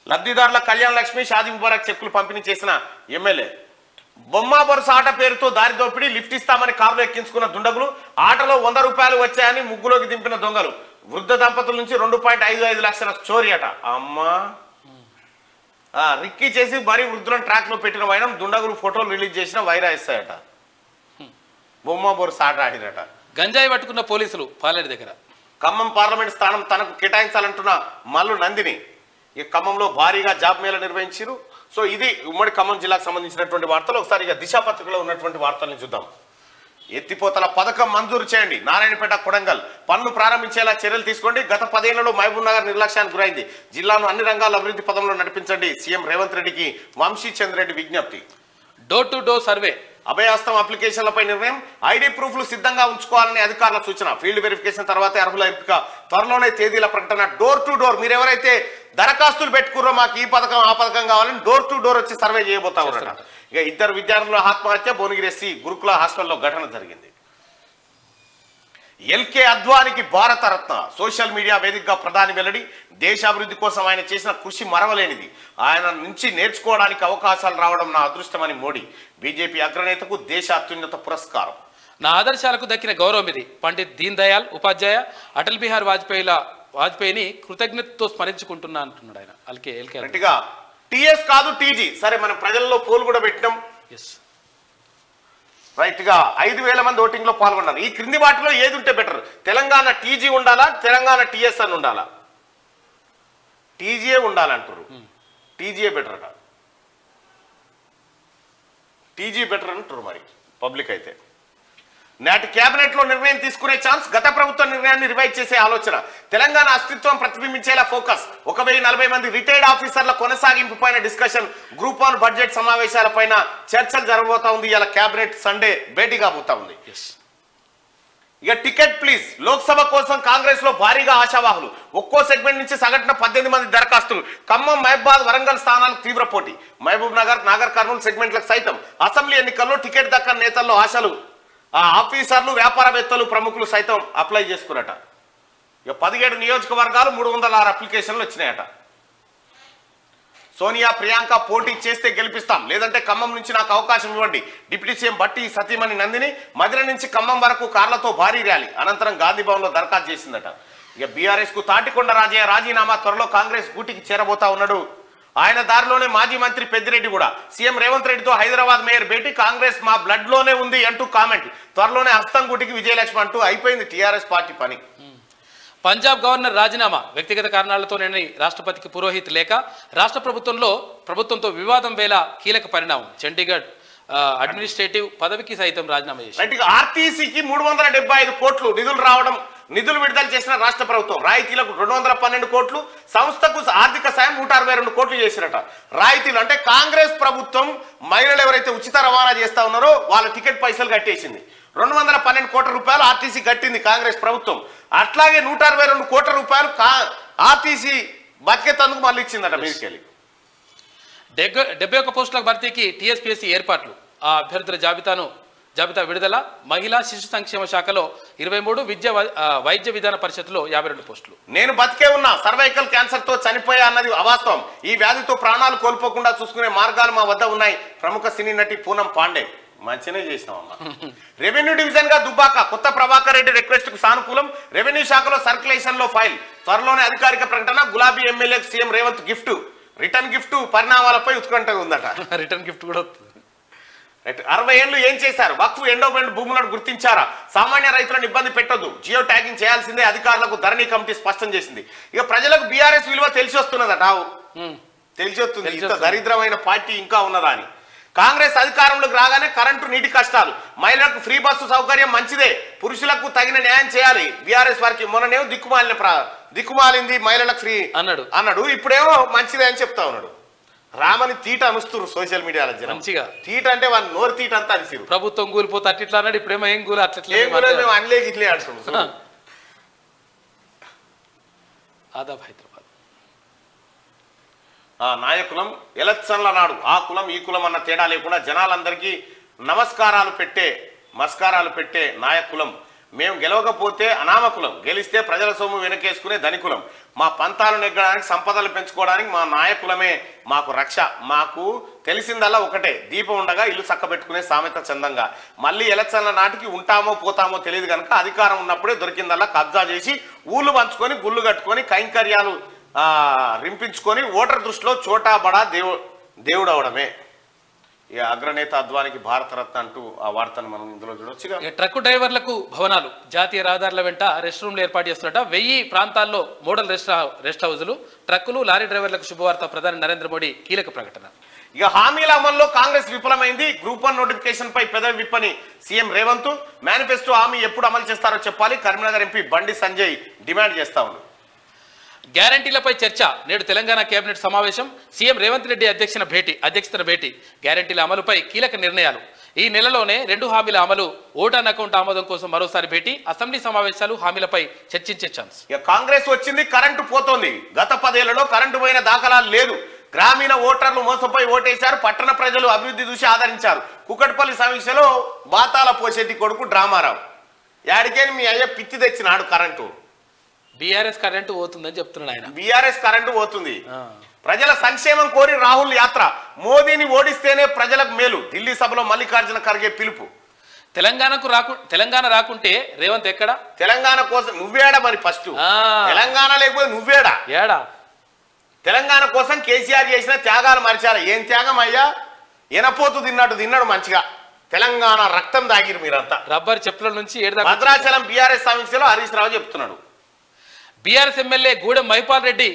లబ్ధిదారుల కళ్యాణ లక్ష్మి, షాదీ ముబారక్ చెక్కులు పంపిణీ చేసిన ఎమ్మెల్యే. బొమ్మా బొరుస ఆట పేరుతో దారి దోపిడీ, లిఫ్ట్ ఇస్తామని కారులో ఎక్కించుకున్న దుండగులు, ఆటలో 100 రూపాయలు వచ్చాయని ముగ్గులోకి దింపిన దొంగలు. వృద్ధ దంపతుల నుంచి 2.55 లక్షల చోరీ అట. అమ్మా. రిక్కీ చేసి మరీ వృద్ధులను ట్రాక్ లో పెట్టిన వైనం, దుండగులు ఫోటోలు రిలీజ్ చేసిన వైరాయిస్తాయట. బొమ్మ బొరుస ఆట ఆడిరట. గంజాయి పట్టుకున్న పోలీసులు పాలేరు దగ్గర. ఖమ్మం పార్లమెంట్ స్థానం తనకు కేటాయించాలంటున్న మల్లు నందిని. ఈ ఖమ్మంలో భారీగా జాబ్ మేళ నిర్వహించారు. సో ఇది ఉమ్మడి ఖమ్మం జిల్లాకు సంబంధించినటువంటి వార్తలు. ఒకసారి ఇక దిశ పత్రికలో ఉన్నటువంటి వార్తల్ని చూద్దాం. ఎత్తిపోతల పథకం మంజూరు చేయండి. నారాయణపేట, కొడంగల్ పన్ను ప్రారంభించేలా చర్యలు తీసుకోండి. గత 10 ఏళ్లలో మహబూబ్ నగర్ నిర్లక్ష్యానికి గురైంది. జిల్లాను అన్ని రంగాల అభివృద్ధి పదంలో నడిపించండి. సీఎం రేవంత్ రెడ్డికి వంశీ చంద్రెడ్డి విజ్ఞప్తి. డోర్ టు డోర్ సర్వే, అభయహస్తం అప్లికేషన్లపై నిర్ణయం. ఐడి ప్రూఫ్లు సిద్ధంగా ఉంచుకోవాలని అధికారుల సూచన. ఫీల్డ్ వెరిఫికేషన్ తర్వాత అర్హుల ఎంపిక. త్వరలోనే తేదీల ప్రకటన. డోర్ టు డోర్, మీరు ఎవరైతే దరఖాస్తులు పెట్టుకుర్రో మాకు ఈ పథకం ఆ పథకం కావాలని డోర్ టు డోర్ వచ్చి సర్వే చేయబోతా ఉన్నారట. ఇక 2 విద్యార్థుల ఆత్మహత్య. భువనగిరి ఎస్సీ గురుకుల హాస్టల్లో ఘటన జరిగింది. ఎల్కే అద్వానికి భారతరత్న. సోషల్ మీడియా వేదికగా ప్రధాని వెల్లడి. దేశాభివృద్ధి కోసం ఆయన చేసిన కృషి మరవలేనిది. ఆయన నుంచి నేర్చుకోవడానికి అవకాశాలు రావడం నా అదృష్టమని మోడీ. బీజేపీ అగ్రనేతకు దేశ అత్యున్నత పురస్కారం. నా ఆదర్శాలకు దక్కిన గౌరవం ఇది. పండిత్ దీన్ దయాల్ ఉపాధ్యాయ, అటల్ బిహారీ వాజ్పేయిని కృతజ్ఞతతో స్మరించుకుంటున్నా అంటున్నాడు ఆయన. గట్టిగా టీఎస్ కాదు టీజీ. సరే, మనం ప్రజల్లో పోల్ కూడా పెట్టినాం. రైట్ గా 5,000 మంది ఓటింగ్ లో పాల్గొన్నారు. ఈ క్రింది వాటిలో ఏది ఉంటే బెటర్? తెలంగాణ టీజీ ఉండాలా, తెలంగాణ టీఎస్ అని ఉండాలా? టీజీఏ ఉండాలంటారు. టీజీఏ బెటర్ అట. టీజీ బెటర్ అంటారు మరి పబ్లిక్ అయితే. నాటి కేబినెట్ లో నిర్ణయం తీసుకునే ఛాన్స్. గత ప్రభుత్వ నిర్ణయాన్ని రివైజ్ చేసే ఆలోచన. తెలంగాణ అస్తిత్వం ప్రతిబింబించేలా ఫోకస్. 1,040 మంది రిటైర్డ్ ఆఫీసర్ల కొనసాగింపు పైన డిస్కషన్. గ్రూప్ 1 బడ్జెట్ సమావేశాలపైన చర్చలు జరగబోతా ఉంది. ఇలా కేబినెట్ సండే భేటీ కాబోతా ఉంది. ఇక టికెట్ ప్లీజ్. లోక్సభ కోసం కాంగ్రెస్ లో భారీగా ఆశావాహులు. ఒక్కో సెగ్మెంట్ నుంచి సగటున 18 మంది దరఖాస్తులు. ఖమ్మం, మహబూబాద్, వరంగల్ స్థానాలకు తీవ్ర పోటీ. మహబూబ్ నగర్, నాగర్ కర్నూలు సెగ్మెంట్లకు సైతం అసెంబ్లీ ఎన్నికల్లో టికెట్ దక్కని నేతల్లో ఆశలు. ఆఫీసర్లు, వ్యాపారవేత్తలు, ప్రముఖులు సైతం అప్లై చేసుకున్నట. ఇక 17 నియోజకవర్గాలు 306 అప్లికేషన్లు వచ్చినాయట. సోనియా, ప్రియాంక పోటీ చేస్తే గెలిపిస్తాం, లేదంటే ఖమ్మం నుంచి నాకు అవకాశం ఇవ్వండి. డిప్యూటీ సీఎం భట్టి సతీమణి నందిని మదిర నుంచి ఖమ్మం వరకు కార్లతో భారీ ర్యాలీ. అనంతరం గాంధీ భవన్ లో దరఖాస్తు చేసిందట. ఇక బీఆర్ఎస్ కు తాటికొండ రాజయ్య రాజీనామా. త్వరలో కాంగ్రెస్ గూటికి చేరబోతా ఉన్నాడు. ఆయన దారిలోనే మాజీ మంత్రి పెద్దిరెడ్డి కూడా. సీఎం రేవంత్ రెడ్డితో హైదరాబాద్ మేయర్ భేటీ. కాంగ్రెస్ మా బ్లడ్ లోనే ఉంది అంటూ కామెంట్. త్వరలోనే హస్తం గూటికి విజయలక్ష్మి అంటూ అయిపోయింది టీఆర్ఎస్ పార్టీ పని. పంజాబ్ గవర్నర్ రాజీనామా. వ్యక్తిగత కారణాలతో నేను రాష్ట్రపతికి పురోహిత్ లేక రాష్ట్ర ప్రభుత్వంతో వివాదం వేళ కీలక పరిణామం. చండీగఢ్ అడ్మినిస్ట్రేటివ్ పదవికి సైతం రాజీనామా చేశారు. ఆర్టీసీకి 375 కోట్లు నిధులు విడుదల చేసిన రాష్ట్ర ప్రభుత్వం. రాయితీలకు 212 కోట్లు, సంస్థకు ఆర్థిక సాయం 162 కోట్లు చేసినట. రాయితీలు అంటే కాంగ్రెస్ ప్రభుత్వం మహిళలు ఎవరైతే ఉచిత రవాణా చేస్తా ఉన్నారో వాళ్ళ టికెట్ పైసలు కట్టేసింది. 212 కోట్ల రూపాయలు ఆర్టీసీ కట్టింది కాంగ్రెస్ ప్రభుత్వం. అట్లాగే 162 కోట్ల రూపాయలు ఆర్టీసీ బతికేతందుకు మళ్ళీ ఇచ్చిందట మీదకెళ్ళి. 71 పోస్టుల భర్తీకి టీఎస్పీఎస్సీ ఏర్పాట్లు. ఆ అభ్యర్థుల జాబితా విడుదల. మహిళా శిశు సంక్షేమ శాఖలో 23, వైద్య విధాన పరిషత్తులో 52 పోస్టులు. నేను బతికే ఉన్నా, సర్వైకల్ క్యాన్సర్ తో చనిపోయా అన్నది అవాస్తవం. ఈ వ్యాధితో ప్రాణాలు కోల్పోకుండా చూసుకునే మార్గాలు మా వద్ద ఉన్నాయి. ప్రముఖ సినీ నటి పూనం పాండే. మంచినే చేసినామమ్మా. రెవెన్యూ డివిజన్ గా దుబ్బాక. కొత్త ప్రభాకర్ రెడ్డి రిక్వెస్ట్ కు సానుకూలం. రెవెన్యూ శాఖలో సర్క్యులేషన్ లో ఫైల్. త్వరలోనే అధికారిక ప్రకటన. గులాబీ ఎమ్మెల్యేకి CM Revanth gift. Return gift పరిణామాలపై ఉత్కంఠగా ఉందట. రిటర్న్ గిఫ్ట్ కూడా 60 ఏళ్లు ఏం చేశారు? వక్ఫ్ ఎండోమెంట్ భూములను గుర్తించారా? సామాన్య రైతులను ఇబ్బంది పెట్టొద్దు, జియో ట్యాగింగ్ చేయాల్సిందే అధికారులకు ధరణి కమిటీ స్పష్టం చేసింది. ఇక ప్రజలకు బీఆర్ఎస్ విలువ తెలిసి వస్తున్నదట. తెలిసి వస్తుంది ఇంత దరిద్రమైన పార్టీ ఇంకా ఉన్నదా అని. కాంగ్రెస్ అధికారంలోకి రాగానే కరెంటు, నీటి కష్టాలు. మహిళలకు ఫ్రీ బస్సు సౌకర్యం మంచిదే, పురుషులకు తగిన న్యాయం చేయాలి. బీఆర్ఎస్ వారికి మొన్ననేమో దిక్కుమాలింది మహిళలకు ఫ్రీ అన్నాడు. ఇప్పుడేమో మంచిదే అని చెప్తా ఉన్నాడు. రామని తీట అనుస్తురు సోషల్ మీడియాలో జనం. మంచిగా తీట అంటే వాళ్ళ నోరు తీట అంతా అనిసిరు. ప్రభుత్వం కూలిపోతే అట్లా అన్నాడు. ఇప్పుడేమో ఏం కూలి అట్లా మేము అనలేక ఇట్లే అంటున్నాం. ఆదాబ్ హైదరాబాద్. నాయకులం ఎలక్షన్ల నాడు ఆ కులం ఈ కులం అన్న తేడా లేకుండా జనాలందరికీ మస్కారాలు పెట్టే నాయకులం. మేము గెలవకపోతే అనామకులం, గెలిస్తే ప్రజల సొమ్ము వెనకేసుకునే ధనికులం. మా పంతాలు నెగ్గడానికి, సంపదలు పెంచుకోవడానికి మా నాయకులమే మాకు రక్ష. మాకు తెలిసిందల్లా ఒకటే, దీపం ఉండగా ఇల్లు చక్కబెట్టుకునే సామెత చందంగా. మళ్ళీ ఎలక్షన్ల నాటికి ఉంటామో పోతామో తెలియదు కనుక అధికారం ఉన్నప్పుడే దొరికిందల్లా కబ్జా చేసి ఊళ్ళు పంచుకొని గుళ్ళు కట్టుకొని కైంకర్యాలు రింపించుకొని ఓటర్ దృష్టిలో చోటా బడా దేవుడు అవడమే. ఇక అగ్రనేత అద్వానికి భారతరత్న అంటూ ఆ వార్తను మనం ఇందులో చూడొచ్చుగా. ట్రక్కు డ్రైవర్లకు భవనాలు. జాతీయ రహదారుల వెంట రెస్ట్ రూమ్లు ఏర్పాటు చేస్తున్నట్ట. 1000 ప్రాంతాల్లో మోడల్ రెస్ట్ హౌజులు. ట్రక్కులు, లారీ డ్రైవర్లకు శుభవార్త. ప్రధాని నరేంద్ర మోడీ కీలక ప్రకటన. ఇక హామీల అమల్లో కాంగ్రెస్ విఫలమైంది. గ్రూప్ 1 నోటిఫికేషన్ పై పెదవి విప్పని సీఎం రేవంత్. మేనిఫెస్టో హామీ ఎప్పుడు అమలు చేస్తారో చెప్పాలి. కరీంనగర్ ఎంపీ బండి సంజయ్ డిమాండ్ చేస్తా ఉన్నారు. గ్యారంటీలపై చర్చ. నేడు తెలంగాణ కేబినెట్ సమావేశం. సీఎం రేవంత్ రెడ్డి అధ్యక్షతన భేటీ. గ్యారంటీల అమలుపై కీలక నిర్ణయాలు. ఈ నెలలోనే 2 హామీల అమలు, ఓట్ ఆన్ అకౌంట్ ఆమోదం కోసం మరోసారి భేటీ. అసెంబ్లీ సమావేశాలు హామీలపై చర్చించే ఛాన్స్. కాంగ్రెస్ వచ్చింది, కరెంటు పోతోంది. గత 10 ఏళ్లలో కరెంటు పోయిన దాఖలాలు లేదు. గ్రామీణ ఓటర్లు మోసపోయి ఓటేశారు. పట్టణ ప్రజలు అభివృద్ధి చూసి ఆదరించారు. కుకట్పల్లి సమీక్షలో బాతాల పోసేటి కొడుకు డ్రామారావు. యాడికేని మీ అయ్య పిచ్చి తెచ్చినాడు కరెంటు. బీఆర్ఎస్ కరెంటు పోతుందని చెప్తున్నాడు ఆయన. బీఆర్ఎస్ కరెంటు పోతుంది. ప్రజల సంక్షేమం కోరి రాహుల్ యాత్ర. మోదీని ఓడిస్తేనే ప్రజలకు మేలు. ఢిల్లీ సభలో మల్లికార్జున ఖర్గే పిలుపు. తెలంగాణ రాకుంటే రేవంత్ ఎక్కడ? తెలంగాణ కోసం నువ్వేడా మరి? ఫస్ట్ తెలంగాణ లేకపోతే నువ్వేడా? తెలంగాణ కోసం కేసీఆర్ చేసిన త్యాగాలు మరిచారా? ఏం త్యాగం అయ్యా? ఎనపోతు తిన్నాడు మంచిగా. తెలంగాణ రక్తం దాగిరు మీరంతా. రబ్బర్ చెప్పుల నుంచి భద్రాచలం బీఆర్ఎస్ సమీక్షలో హరీష్ రావు చెప్తున్నాడు. బీఆర్ఎస్ ఎమ్మెల్యే గూడెం మైపాల్ రెడ్డి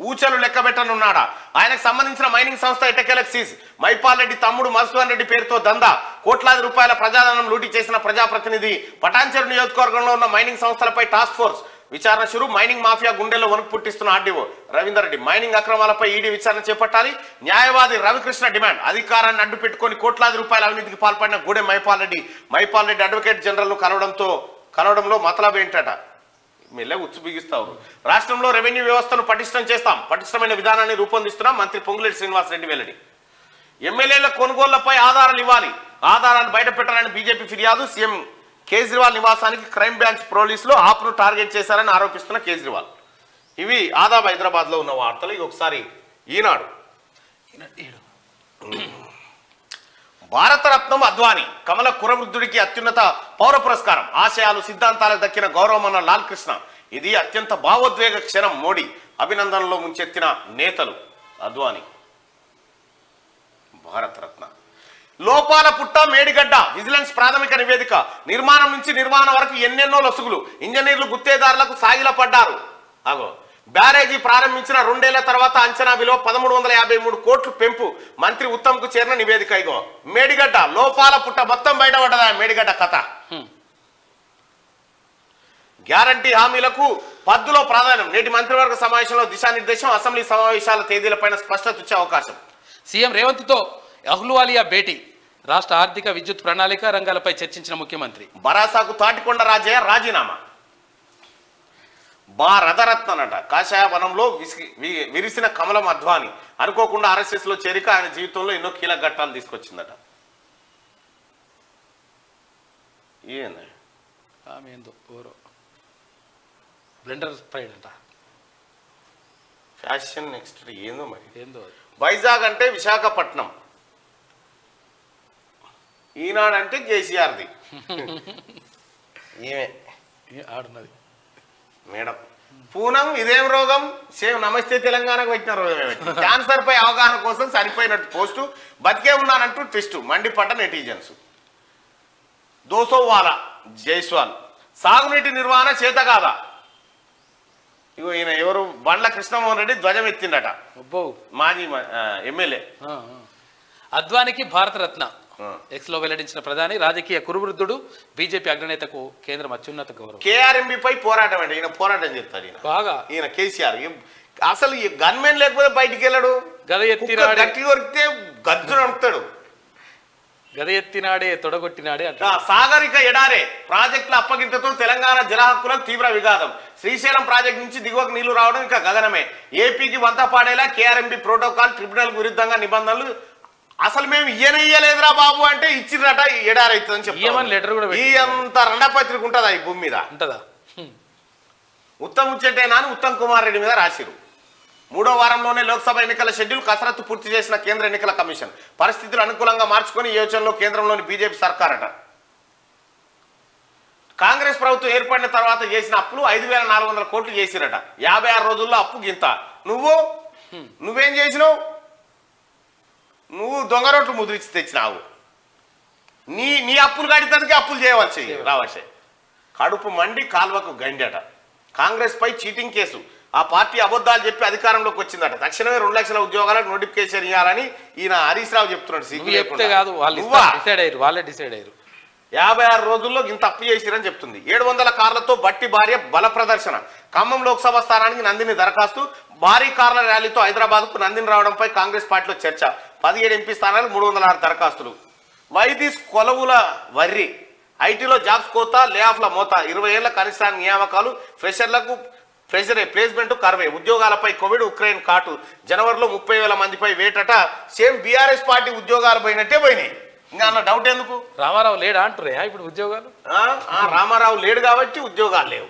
ఊచలు లెక్క పెట్టనున్నాడా? ఆయనకు సంబంధించిన మైనింగ్ సంస్థ ఎట్టకేలకు సీజ్. మైపాల్ రెడ్డి తమ్ముడు మధుసూదన్ రెడ్డి పేరుతో దందా. కోట్లాది రూపాయల ప్రజాధనం లూటీ చేసిన ప్రజాప్రతినిధి. పటాన్చెరు నియోజకవర్గంలో ఉన్న మైనింగ్ సంస్థలపై టాస్క్ ఫోర్స్ విచారణ షురు. మైనింగ్ మాఫియా గుండెల్లో వణుకు పుట్టిస్తున్న ఆర్డీఓ రవీందర్ రెడ్డి. మైనింగ్ అక్రమాలపై ఈడీ విచారణ చేపట్టాలి. న్యాయవాది రవికృష్ణ డిమాండ్. అధికారాన్ని అడ్డు పెట్టుకుని కోట్లాది రూపాయల అవినీతికి పాల్పడిన గూడెం మైపాల్ రెడ్డి అడ్వకేట్ జనరల్ ను కలవడంతో కలవడంలో మతలబ్ ఏంటట మెల్లె ఉచ్చు బిగిస్తావు. రాష్ట్రంలో రెవెన్యూ వ్యవస్థను పటిష్టం చేస్తాం, పటిష్టమైన విధానాన్ని రూపొందిస్తున్నాం మంత్రి పొంగులేటి శ్రీనివాసరెడ్డి వెల్లడి. ఎమ్మెల్యేల కొనుగోళ్లపై ఆధారాలు ఇవ్వాలి, ఆధారాలు బయట పెట్టాలని బీజేపీ ఫిర్యాదు. సీఎం కేజ్రీవాల్ నివాసానికి క్రైమ్ బ్రాంచ్ పోలీసులు ఆప్ను టార్గెట్ చేశారని ఆరోపిస్తున్న కేజ్రీవాల్. ఇవి ఆదాబ్ హైదరాబాద్లో ఉన్న వార్తలు. ఇది ఒకసారి ఈనాడు. భారతరత్నం అద్వానీ కమల కురవృద్ధుడికి అత్యున్నత పౌర పురస్కారం. ఆశయాలు సిద్ధాంతాలకు దక్కిన గౌరవమన్న లాల్ కృష్ణ. ఇది అత్యంత భావోద్వేగ క్షణం. మోడీ అభినందనలో ముంచెత్తిన నేతలు. అద్వానీ భారతరత్న. లోపాల పుట్ట మేడిగడ్డ విజిలెన్స్ ప్రాథమిక నివేదిక. నిర్మాణం నుంచి నిర్మాణం వరకు ఎన్నెన్నో లొసుగులు. ఇంజనీర్లు గుత్తేదారులకు సాగిల పడ్డారు. అగో బ్యారేజీ ప్రారంభించిన 2 ఏళ్ల తర్వాత అంచనా విలువ 1353 కోట్లు పెంపు. మంత్రి ఉత్తమ్కు చేరిన నివేదిక. ఇగో మేడిగడ్డ లోపాల పుట్ట మొత్తం బయటపడ్డదా మేడిగడ్డ కథ. గ్యారంటీ హామీలకు పద్దులో ప్రాధాన్యం. నేటి మంత్రివర్గ సమావేశంలో దిశానిర్దేశం. అసెంబ్లీ సమావేశాల తేదీలపైన స్పష్టత ఇచ్చే అవకాశం. సీఎం రేవంత్తో అహ్లువాలియా భేటీ. రాష్ట్ర ఆర్థిక విద్యుత్ ప్రణాళిక రంగాలపై చర్చించిన ముఖ్యమంత్రి. బరాసాకు తాటికొండ రాజయ్య రాజీనామా. రథరత్నట. కాషాయ వనంలో విరిసిన కమలం అద్వానీ అనుకోకుండా RSS లో చేరిక ఆయన జీవితంలో ఎన్నో కీలక ఘట్టాలు తీసుకొచ్చిందట. ఏందో బ్లెండర్ స్ప్రైడ్ అంట. ఫ్యాషన్ నెక్స్ట్ ఏందో మరి ఏందో. వైజాగ్ అంటే విశాఖపట్నం, ఈనాడు అంటే కేసీఆర్ది. ఏమే ఆడున్నది మేడం. పూనం ఇదేం రోగం? సేమ్ నమస్తే తెలంగాణకు పెట్టిన రోగం. క్యాన్సర్ పై అవగాహన కోసం సరిపోయినట్టు పోస్టు, బతికే ఉన్నానంటూ ట్విస్ట్. మండిపడ్డ నెటిజన్స్. దోసోవాలా జైస్వాల్. సాగునీటి నిర్వహణ చేత కాదా. ఇగో ఈయన ఎవరు? బండ్ల కృష్ణమోహన్ రెడ్డి ధ్వజం ఎత్తిండట. మాజీ ఎమ్మెల్యే. అద్వానికి భారతరత్న ఎక్స్ లో వెల్లడించిన ప్రధాని. రాజకీయ కురువృద్ధుడు, బీజేపీ అగ్రనేతకు కేంద్రం అత్యున్నత గౌరవం. KRMB పై పోరాటం అంటే ఈయన పోరాటం చేస్తారు. ఈయన బాగా ఈయన కేసీఆర్ అసలు ఈ గన్మెన్ లేకపోతే బయటికి వెళ్ళాడు. గద ఎత్తినాడే గట్టి కొరికితే గజ్జు నడుపుతాడు. గద ఎత్తినాడే తొడగొట్టినాడే అంట. సాగరిక ఎడారే ప్రాజెక్టుల అప్పగింతతో తెలంగాణ జల హక్కులకు తీవ్ర విఘాతం. శ్రీశైలం ప్రాజెక్టు నుంచి దిగువకు నీళ్లు రావడం ఇంకా గగనమే. ఏపీకి వంత పాడేలా KRMB ప్రోటోకాల్ ట్రిబ్యునల్ విరుద్ధంగా నిబంధనలు. అసలు మేము ఇయ్యలేదురా బాబు అంటే ఇచ్చిరట. ఎడారైతుందని చెప్పి ఈ అంత రండపత్రిక ఉంటుందా ఈ భూమి మీద? ఉంటుందా? ఉత్తమ్ ముచ్చటేనా అని ఉత్తమ్ కుమార్ రెడ్డి మీద రాసిరు. 3వ వారంలోనే లోక్సభ ఎన్నికల షెడ్యూల్ కసరత్తు పూర్తి చేసిన కేంద్ర ఎన్నికల కమిషన్. పరిస్థితులు అనుకూలంగా మార్చుకొని ఈ యోచనలో కేంద్రంలోని బీజేపీ సర్కారట. కాంగ్రెస్ ప్రభుత్వం ఏర్పడిన తర్వాత చేసిన అప్పులు 5400 కోట్లు చేసిరట. 56 రోజుల్లో అప్పు గింత. నువ్వేం చేసినావు? నువ్వు దొంగ రోడ్లు ముద్రించి తెచ్చినావు. నీ అప్పులు కడితే అప్పులు చేయవచ్చు రావచ్చు. కడుపు మండి కాల్వకు గండట. కాంగ్రెస్ పై చీటింగ్ కేసు. ఆ పార్టీ అబద్ధాలు చెప్పి అధికారంలోకి వచ్చిందట. తక్షణమే 2 లక్షల ఉద్యోగాలకు నోటిఫికేషన్ ఇవ్వాలని ఈయన హరీష్ రావు చెప్తున్నాడు. 56 రోజుల్లో ఇంత అప్పు చేసిరని చెప్తుంది. 700 కార్లతో బట్టి భార్య బల ప్రదర్శన. ఖమ్మం లోక్సభ స్థానానికి నందిని దరఖాస్తు. భారీ కార్ల ర్యాలీతో హైదరాబాద్కు నందిని రావడంపై కాంగ్రెస్ పార్టీలో చర్చ. 17 ఎంపీ స్థానాలు 306 దరఖాస్తులు. వైదీస్ కొలవుల వర్రి. ఐటీలో జాబ్స్ కోత, లే ఆఫ్ల మోత. 20 ఏళ్ల కనిష్ట నియామకాలు. ఫ్రెషర్లకు ప్లేస్మెంట్ కర్వే. ఉద్యోగాలపై కోవిడ్, ఉక్రెయిన్ కాటు. జనవరిలో 30,000 మందిపై వేటట. సేమ్ బీఆర్ఎస్ పార్టీ ఉద్యోగాలు పోయినట్టే పోయినాయి. ఇంకా అన్న డౌట్ ఎందుకు? రామారావు లేడా అంటున్నాయా ఇప్పుడు ఉద్యోగాలు? రామారావు లేడు కాబట్టి ఉద్యోగాలు లేవు.